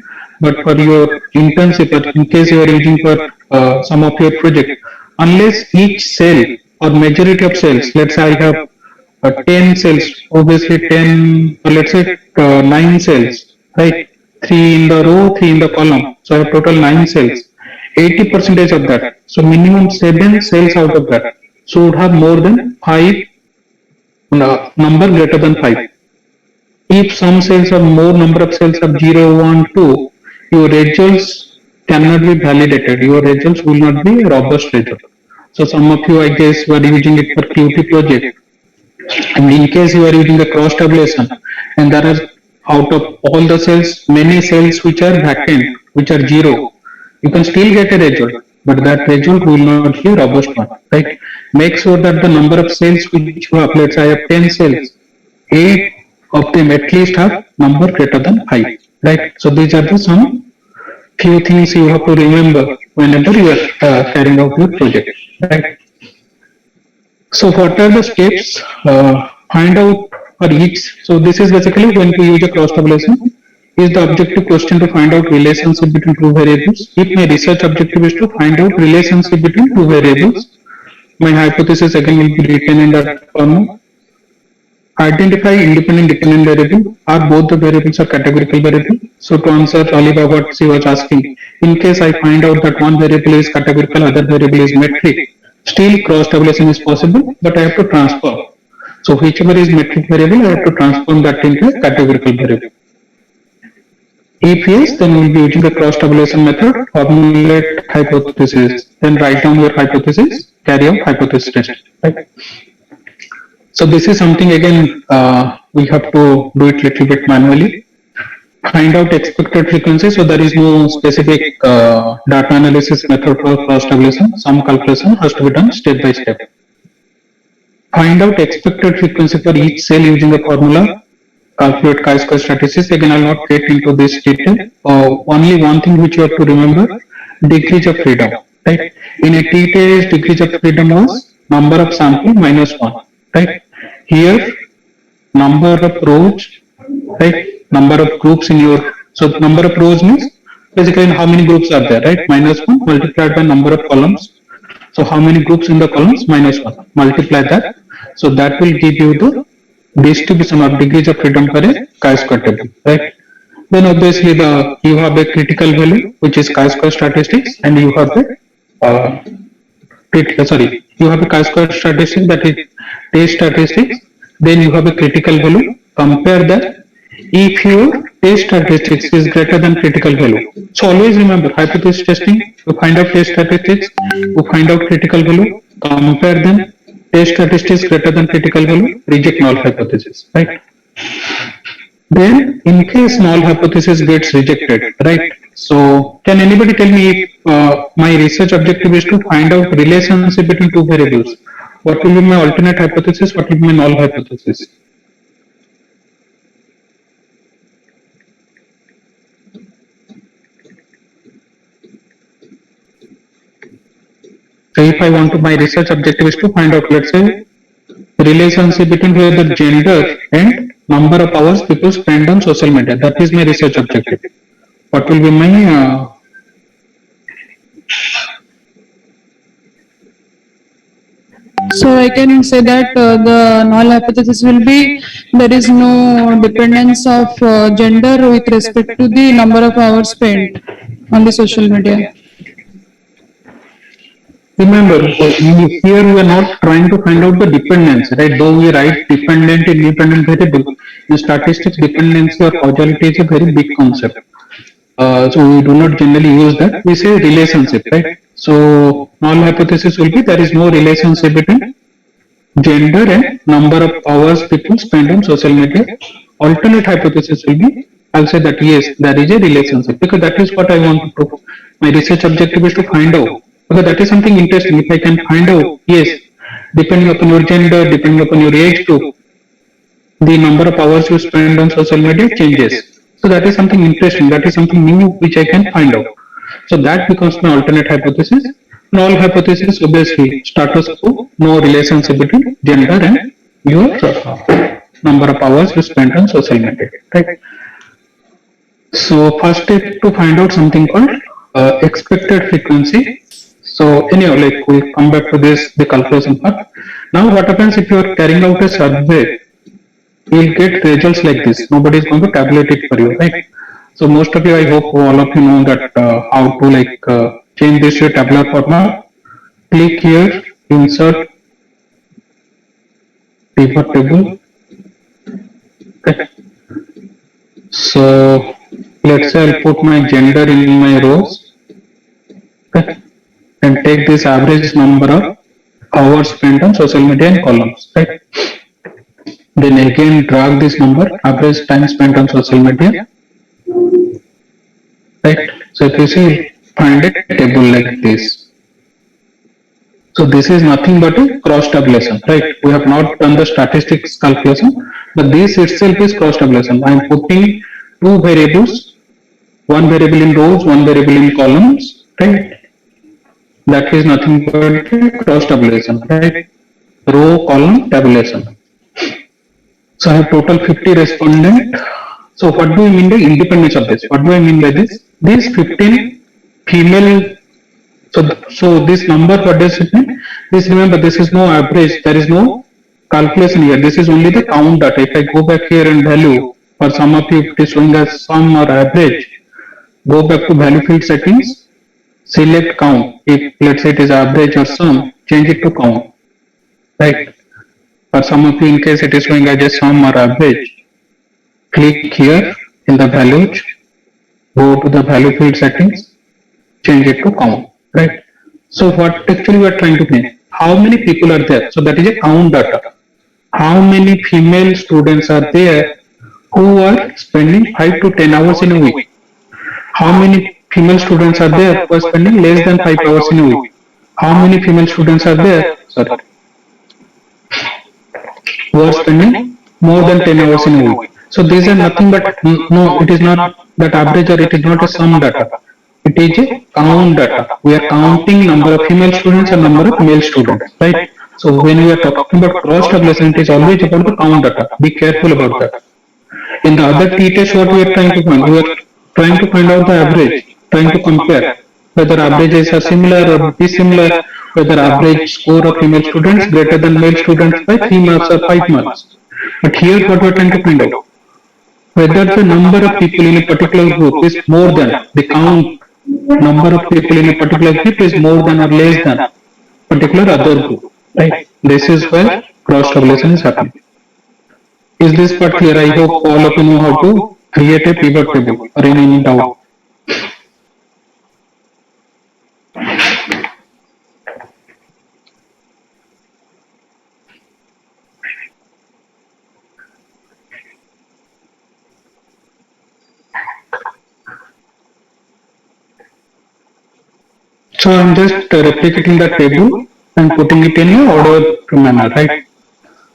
but for your internship, or in case you are using for some of your project, unless each cell or majority of cells, let's say I have 10 cells, obviously 10, or let's say 9 cells, right? 3 in the row, 3 in the column. So I have total 9 cells. 80% of that. So minimum 7 cells out of that. So would have more than 5 number greater than 5. If some cells have more number of cells of 0, 1, 2, your results cannot be validated. Your results will not be robust result. So some of you, I guess, were using it for QT project. And in case you are using the cross tabulation, and there are out of all the cells, many cells which are vacant, which are 0, you can still get a result, but that result will not be a robust one, right? Make sure that the number of cells which you have, let's say I have 10 cells, 8 of them at least have number greater than 5, right? So these are the some few things you have to remember whenever you are carrying out your project, right? So what are the steps? Find out for each. So this is basically when we use a cross tabulation. Is the objective question to find out relationship between two variables? If my research objective is to find out relationship between two variables, my hypothesis again will be written in that form. Identify independent dependent variable. Are both the variables are categorical variable? So to answer Oliva what she was asking, in case I find out that one variable is categorical, other variable is metric, still cross tabulation is possible, but I have to transform. So whichever is metric variable, I have to transform that into a categorical variable. If yes, then we will be using the cross tabulation method, formulate hypothesis, then write down your hypothesis, carry out hypothesis test. Right? So this is something again we have to do it little bit manually. Find out expected frequency. So there is no specific data analysis method for cross tabulation. Some calculation has to be done step by step. Find out expected frequency for each cell using a formula. Calculate chi-square statistics. Again, I will not get into this detail. Only one thing which you have to remember: degrees of freedom. Right? In a t-test, degrees of freedom was number of sample minus 1. Right? Here, number of rows. Right? Number of groups in your. So number of rows means basically how many groups are there. Right? Minus 1 multiplied by number of columns. So how many groups in the columns? Minus 1. Multiply that. So that will give you the distribution of degrees of freedom for a chi-square table, right? Then obviously you have a critical value which is chi-square statistics, and you have a chi-square statistics, that is test statistics. Then you have a critical value. Compare that. If your test statistics is greater than critical value, so always remember hypothesis testing. You find out test statistics, you find out critical value, compare them. Test statistics greater than critical value, reject null hypothesis, right? Then, in case null hypothesis gets rejected, right? So, can anybody tell me if my research objective is to find out relationship between two variables? What will be my alternate hypothesis? What will be my null hypothesis? So if I want to, my research objective is to find out, let's say, relationship between the gender and number of hours people spend on social media. That is my research objective. What will be my So I can say that the null hypothesis will be there is no dependence of gender with respect to the number of hours spent on the social media. Remember, here we are not trying to find out the dependence, right? Though we write dependent and independent variable, in statistics, dependency or causality is a very big concept. So we do not generally use that. We say relationship, right? So null hypothesis will be there is no relationship between gender and number of hours people spend on social media. Alternate hypothesis will be, I'll say that yes, there is a relationship, because that is what I want to prove. My research objective is to find out. Okay, that is something interesting. If I can find out, yes, depending upon your gender, depending upon your age too, the number of hours you spend on social media changes. So that is something interesting. That is something new which I can find out. So that becomes my alternate hypothesis. Null hypothesis, obviously, status quo, no relationship between gender and your number of hours you spend on social media. Right? So first step to find out something called expected frequency. So anyhow, like we'll come back to this, the calculation part. Now what happens if you are carrying out a survey, you will get results like this. Nobody is going to tabulate it for you, right? So most of you, I hope all of you know that how to change this to a tabular format. Click here, insert pivot table. Okay. So let's say I'll put my gender in my rows, okay, and take this average number of hours spent on social media in columns, right? Then again drag this number, average time spent on social media, right? So if you see, find a table like this. So this is nothing but a cross tabulation, right? We have not done the statistics calculation, but this itself is cross tabulation. I am putting two variables, one variable in rows, one variable in columns, right? That is nothing but a cross tabulation, right? Row column tabulation. So I have total 50 respondent. So what do we mean by independence of this? What do I mean by this? These 15 female. So this number, what does it mean? This, remember, this is no average. There is no calculation here. This is only the count data. If I go back here and value, for some of you it is showing as sum or average, go back to value field settings, select count. If let's say it is average or sum, change it to count, right? For some of you, in case it is showing as a sum or average, click here in the values, go to the value field settings, change it to count, right? So what actually we are trying to find, how many people are there? So that is a count data. How many female students are there who are spending 5 to 10 hours in a week? How many female students are there who are spending less than 5 hours in a week? How many female students are there, sorry, who are spending more than 10 hours in a week? So these are nothing but, no, it is not that average or it is not a sum data. It is a count data. We are counting number of female students and number of male students, right? So when we are talking about cross tabulation, it is always about the count data. Be careful about that. In the other t-test, what we are trying to find? We are trying to find out the average, trying to compare whether averages are similar or dissimilar, whether average score of female students greater than male students by 3 marks or 5 marks. But here what we are trying to find out, whether the number of people in a particular group is more than the count number of people in a particular group is more than or less than particular other group, right? This is where cross tabulation is happening. Is this part clear? I hope all of you know how to create a pivot table or any doubt. So I'm just replicating the table and putting it in an order manner, right?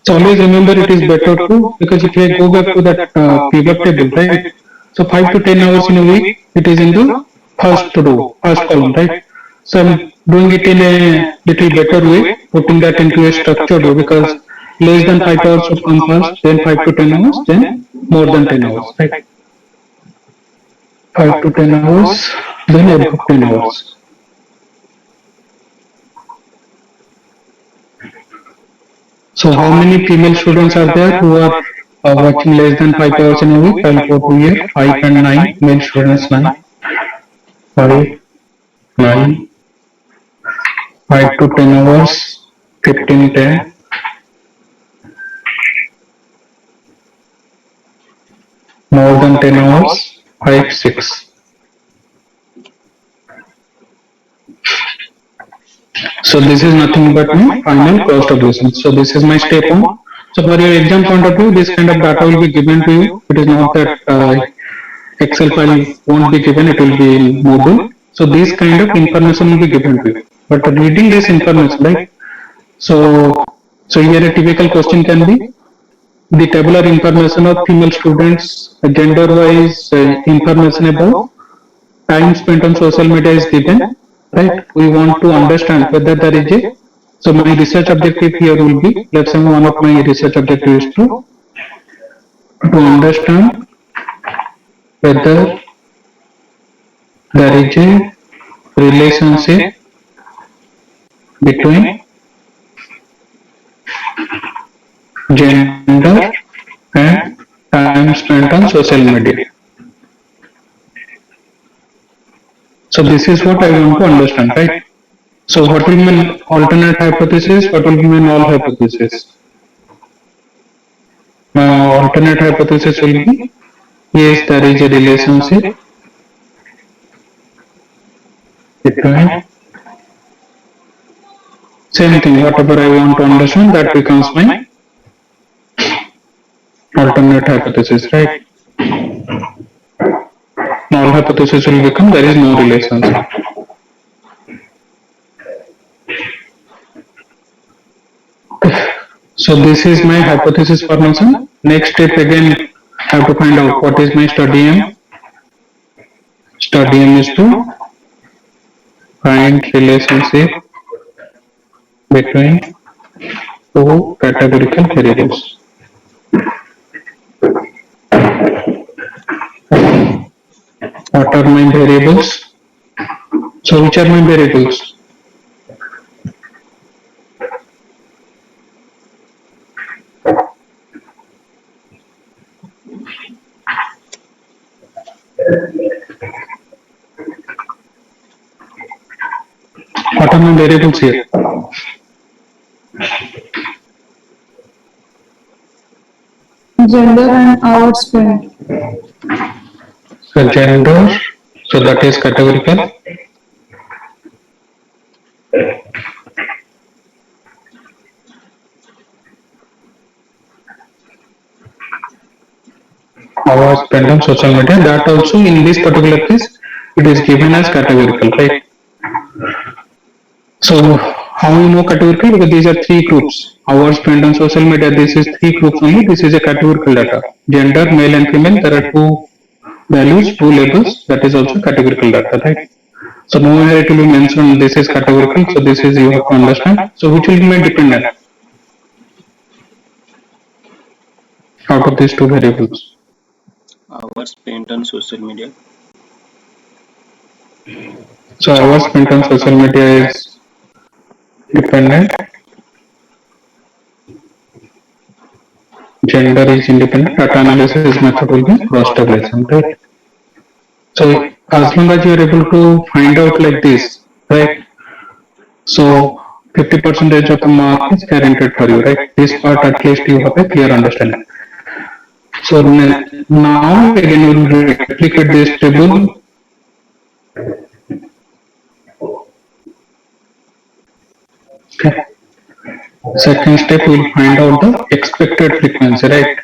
So always remember it is better to, because if I go back to that pivot table, right? So 5 to 10 hours in a week, it is in the first row, first column, right? So I'm doing it in a little better way, putting that into a structured way, because less than 5 hours would come first, then 5 to 10 hours, then more than 10 hours, right? 5 to 10 hours, then above 10 hours. So how many female students are there who are watching less than 5 hours in a week? I'll go to here, 5 and 9, male students 9, 5, 9, 5 to 10 hours, 15, 10, more than 10 hours, 5, 6. So this is nothing but my final cross tabulation. So this is my step 1. So for your exam point of view, this kind of data will be given to you. It is not that Excel file won't be given, it will be in Moodle. So this kind of information will be given to you. But reading this information, right? So here a typical question can be the tabular information of female students, gender wise information about time spent on social media is given. Right, we want to understand whether there is a, so my research objective here will be, let's say one of my research objectives is to understand whether is a relationship between gender and time spent on social media. So this is what I want to understand, right? So what will mean alternate hypothesis? What will mean null hypothesis? Alternate hypothesis will be yes, there is a relationship between same thing. Whatever I want to understand, that becomes my alternate hypothesis, right? Null hypothesis will become there is no relationship. So this is my hypothesis formation. Next step again, I have to find out what is my study aim. Study aim is to find relationship between two categorical variables. What are my variables? So which are my variables? What are my variables here? Gender and hours spent. So gender, so that is categorical. Hours spent on social media, that also in this particular case, it is given as categorical, right? So how we know categorical? Because these are three groups. Hours spent on social media, this is three groups only. This is a categorical data. Gender, male and female, there are two values, two labels, that is also categorical data, right? So nowhere it will be mentioned this is categorical, so this is you have to understand. So which will be my dependent out of these two variables? Hours spent on social media. So hours spent on social media is dependent. Gender is independent. Data analysis method will be cross tabulation, right? So as long as you are able to find out like this, right? So 50% of the mark is guaranteed for you, right? This part at least you have a clear understanding. So now again we will replicate this table. Okay. Second step we will find out the expected frequency, right?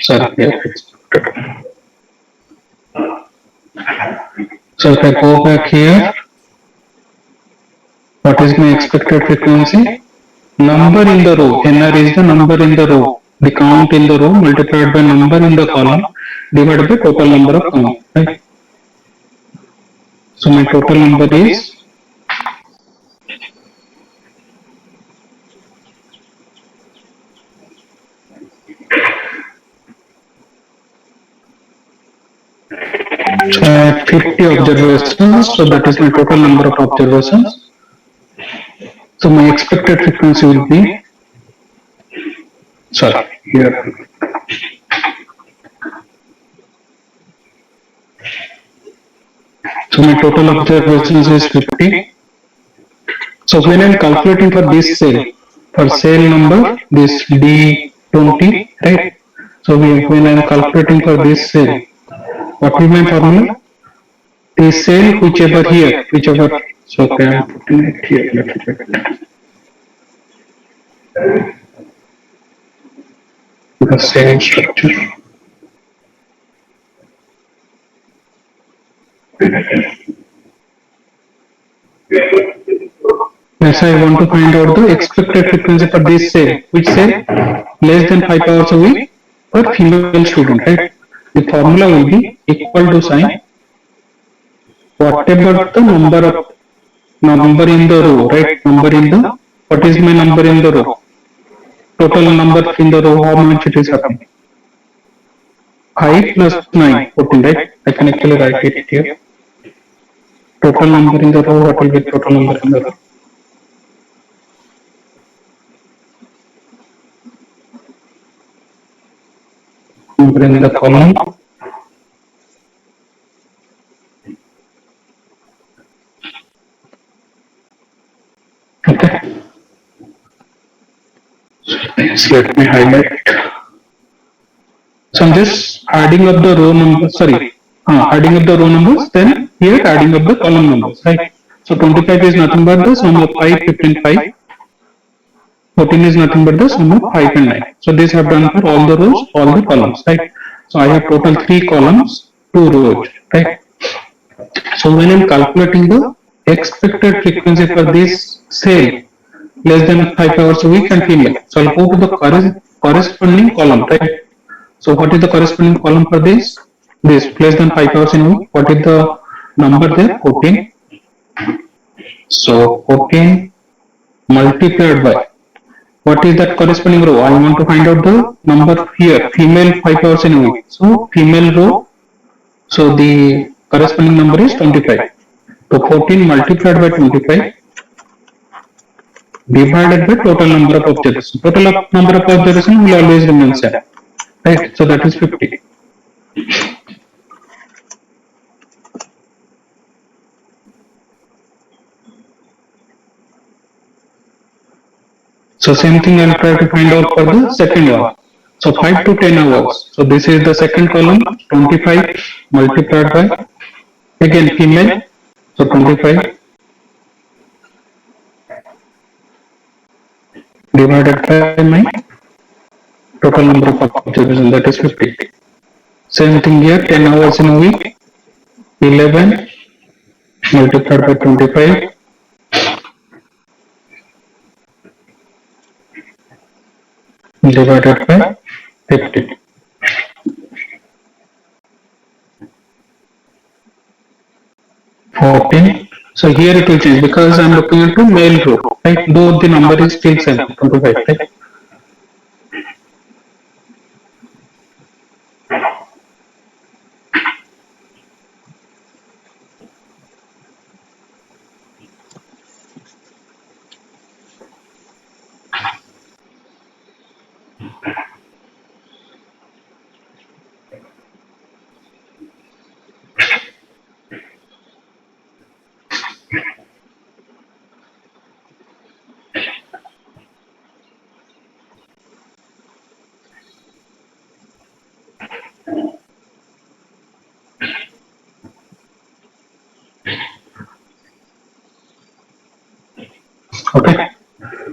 Sorry, yeah, expected. So if I go back here, what is my expected frequency? Number in the row, NR is the number in the row, the count in the row multiplied by number in the column divided by total number of columns, right? So my total number is 50 observations, so that is my total number of observations. So my expected frequency will be, sorry, here. So my total observations is 50. So when I am calculating for this cell, for cell number, this D20, right? So when I am calculating for this cell, what will my formula? The cell whichever here, whichever, so okay, I am putting it here, let me check. The same structure. Yes, I want to find out the expected frequency for this cell. Which cell? Less than 5 hours a week for female student, right? The formula will be equal to sign whatever the number in the row, right? Number in the, what is my number in the row? Total number in the row, how much it is happening? 5 plus 9, 14, right? I can actually write it here. total number in the row, what will be total number in the row? Number in the column. Okay. So let me highlight. So I'm just adding up the row numbers, sorry, adding up the row numbers, then here adding up the column numbers, right? So 25 is nothing but the sum of 5, 15, 5. 14 is nothing but the sum of 5 and 9. So this I have done for all the rows, all the columns, right? So I have total 3 columns, 2 rows, right? So when I'm calculating the expected frequency for this cell, less than 5 hours a week and female. So I'll go to the corresponding column, right? So what is the corresponding column for this? This less than 5 hours in a week. What is the number there? 14. So 14 multiplied by, what is that corresponding row? I want to find out the number here, female 5 hours in a week. So female row, so the corresponding number is 25. So 14 multiplied by 25 divided by total number of observations. Total number of observations will always remain same, right? So that is 50. So same thing I'll try to find out for the second one. So 5 to 10 hours. So this is the second column, 25 multiplied by, again female, so 25 divided by my total number of observations, that is 50. Same thing here, 10 hours in a week, 11 multiplied by 25 divided by 50. 14. So here it will change because I am looking into male row, right? Though the number is still same, 25, right? Okay.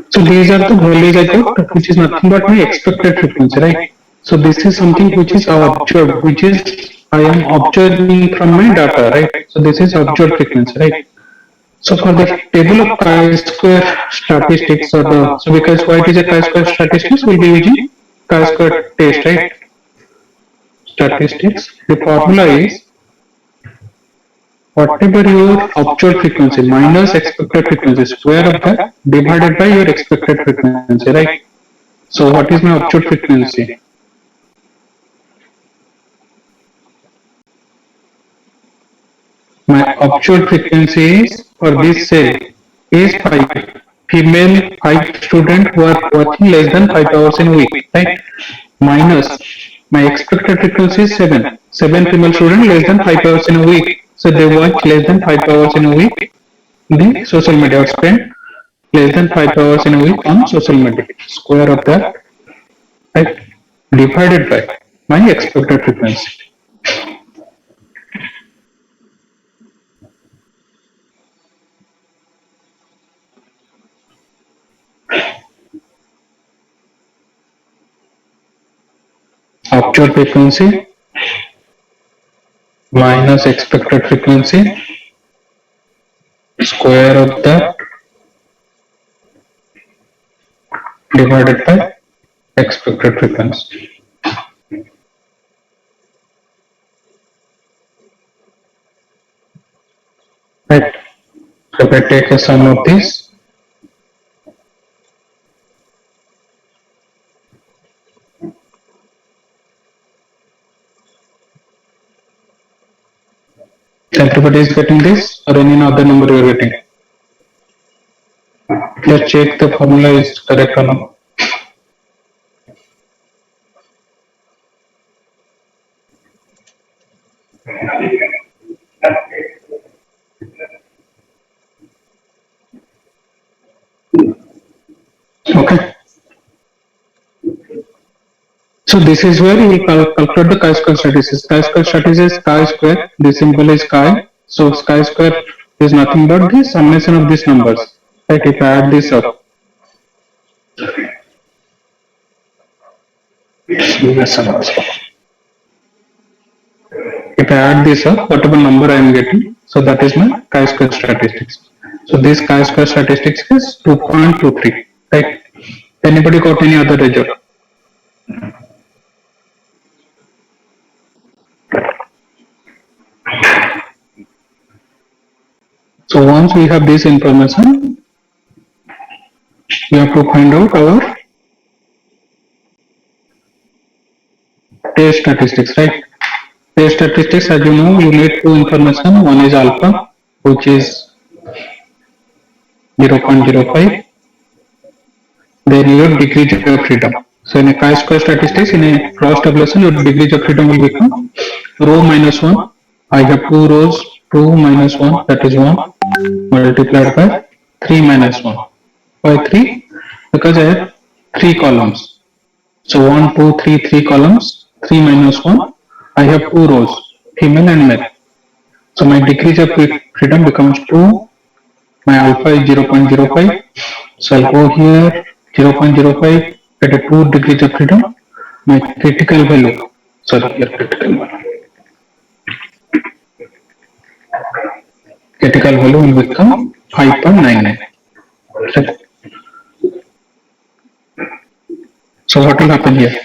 So these are the values I got, which is nothing but my expected frequency, right? So this is something which is observed, which is I am observing from my data, right? So this is observed frequency, right? So for the table of chi-square statistics, or the, so because why it is a chi-square statistics, we'll be using chi-square test, right? Statistics. The formula is whatever your observed frequency minus expected frequency, square of that divided by your expected frequency, right? So what is my observed frequency? My observed frequency is for this cell is 5. Female 5 student who are working less than 5 hours in a week, right? Minus my expected frequency is 7. 7 female student less than 5 hours in a week. So they work less than 5 hours in a week in the social media, or spend less than 5 hours in a week on social media. Square of that, right? Divided by my expected frequency. Observed frequency minus expected frequency, square of that divided by expected frequency. Right. So if I take a sum of this, Everybody is getting this, or any other number you are getting? Just check the formula is correct or not. Okay. So this is where you will calculate the chi-square statistics. Chi-square statistics, chi-square, this symbol is chi. So chi-square is nothing but the summation of these numbers. Right, if I add this up. If I add this up, whatever number I am getting, so that is my chi-square statistics. So this chi-square statistics is 2.23. Right? Anybody got any other result? So once we have this information, we have to find out our test statistics, right? Test statistics, as you know, you need two information. One is alpha, which is 0.05. Then your degrees of freedom. So in a chi-square statistics, in a cross tabulation, your degrees of freedom will become rho minus 1. I have two rows, 2 minus 1, that is 1, multiplied by 3 minus 1. Why 3? Because I have 3 columns. So 1, 2, 3, 3 columns, 3 minus 1. I have 2 rows, female and male. So my degrees of freedom becomes 2. My alpha is 0.05. So I'll go here 0.05 at a 2 degrees of freedom. My critical value, critical value will become 5.99. Right. So what will happen here?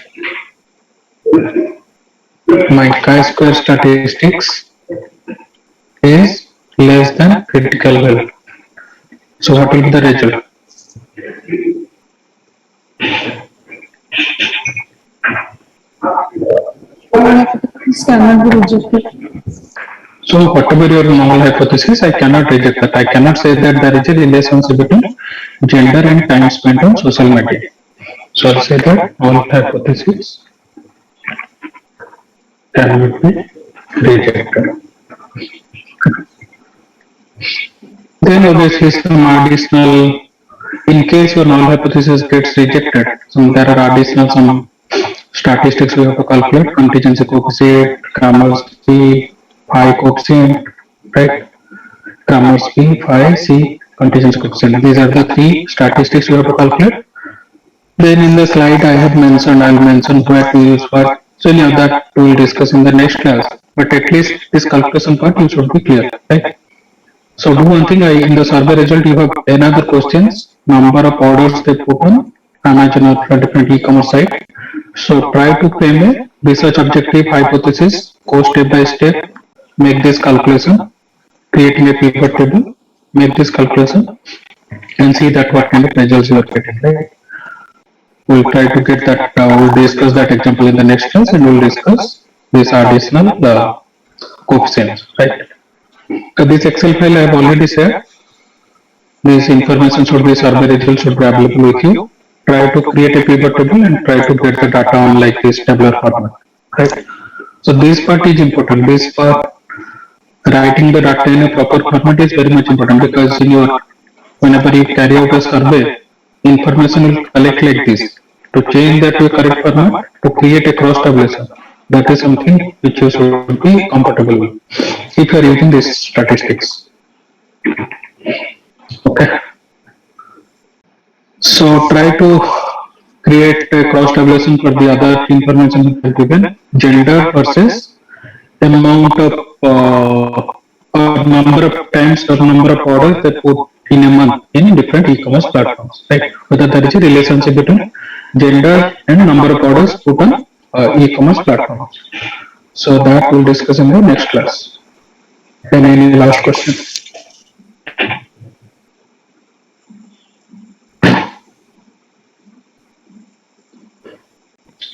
My chi-square statistics is less than critical value. So what will be the result? This cannot be rejected. So whatever your null hypothesis, I cannot reject that. I cannot say that there is a relationship between gender and time spent on social media. So I'll say that null hypothesis cannot be rejected. Then obviously some additional, in case your null hypothesis gets rejected, so there are additional some statistics we have to calculate: contingency coefficient, Kramer's-P, phi coefficient, right? Kramer's-P, phi, C, contingency coefficient. These are the 3 statistics we have to calculate. Then in the slide I have mentioned, I'll mention where to use what. So any of that we will discuss in the next class. But at least this calculation part you should be clear, right? So do one thing, in the survey result you have another questions, number of orders they put on Amazon or different e-commerce site. So try to frame a research objective hypothesis, go step by step, make this calculation, creating a pivot table, make this calculation and see that what kind of results you are getting, right? We'll try to get that, we'll discuss that example in the next class and we'll discuss this additional coefficients, right? So this Excel file I have already shared. This information should be, survey result should be available with you. Try to create a pivot table and try to get the data on like this tabular format, right? So this part is important. This part, writing the data in a proper format is very much important, because in your, whenever you carry out a survey, information will collect like this. To change that to a correct format, to create a cross tabulation, that is something which you should be comfortable with if you are using this statistics. Okay. So try to create a cross tabulation for the other information given, gender versus amount of number of times or number of orders they put in a month in different e-commerce platforms, right? Whether there is a relationship between gender and number of orders put on e-commerce platforms. So that we'll discuss in the next class. And any last question?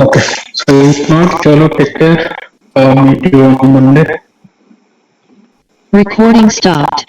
Okay, so if not, chalo, take care. Meet you on Monday. Recording stopped.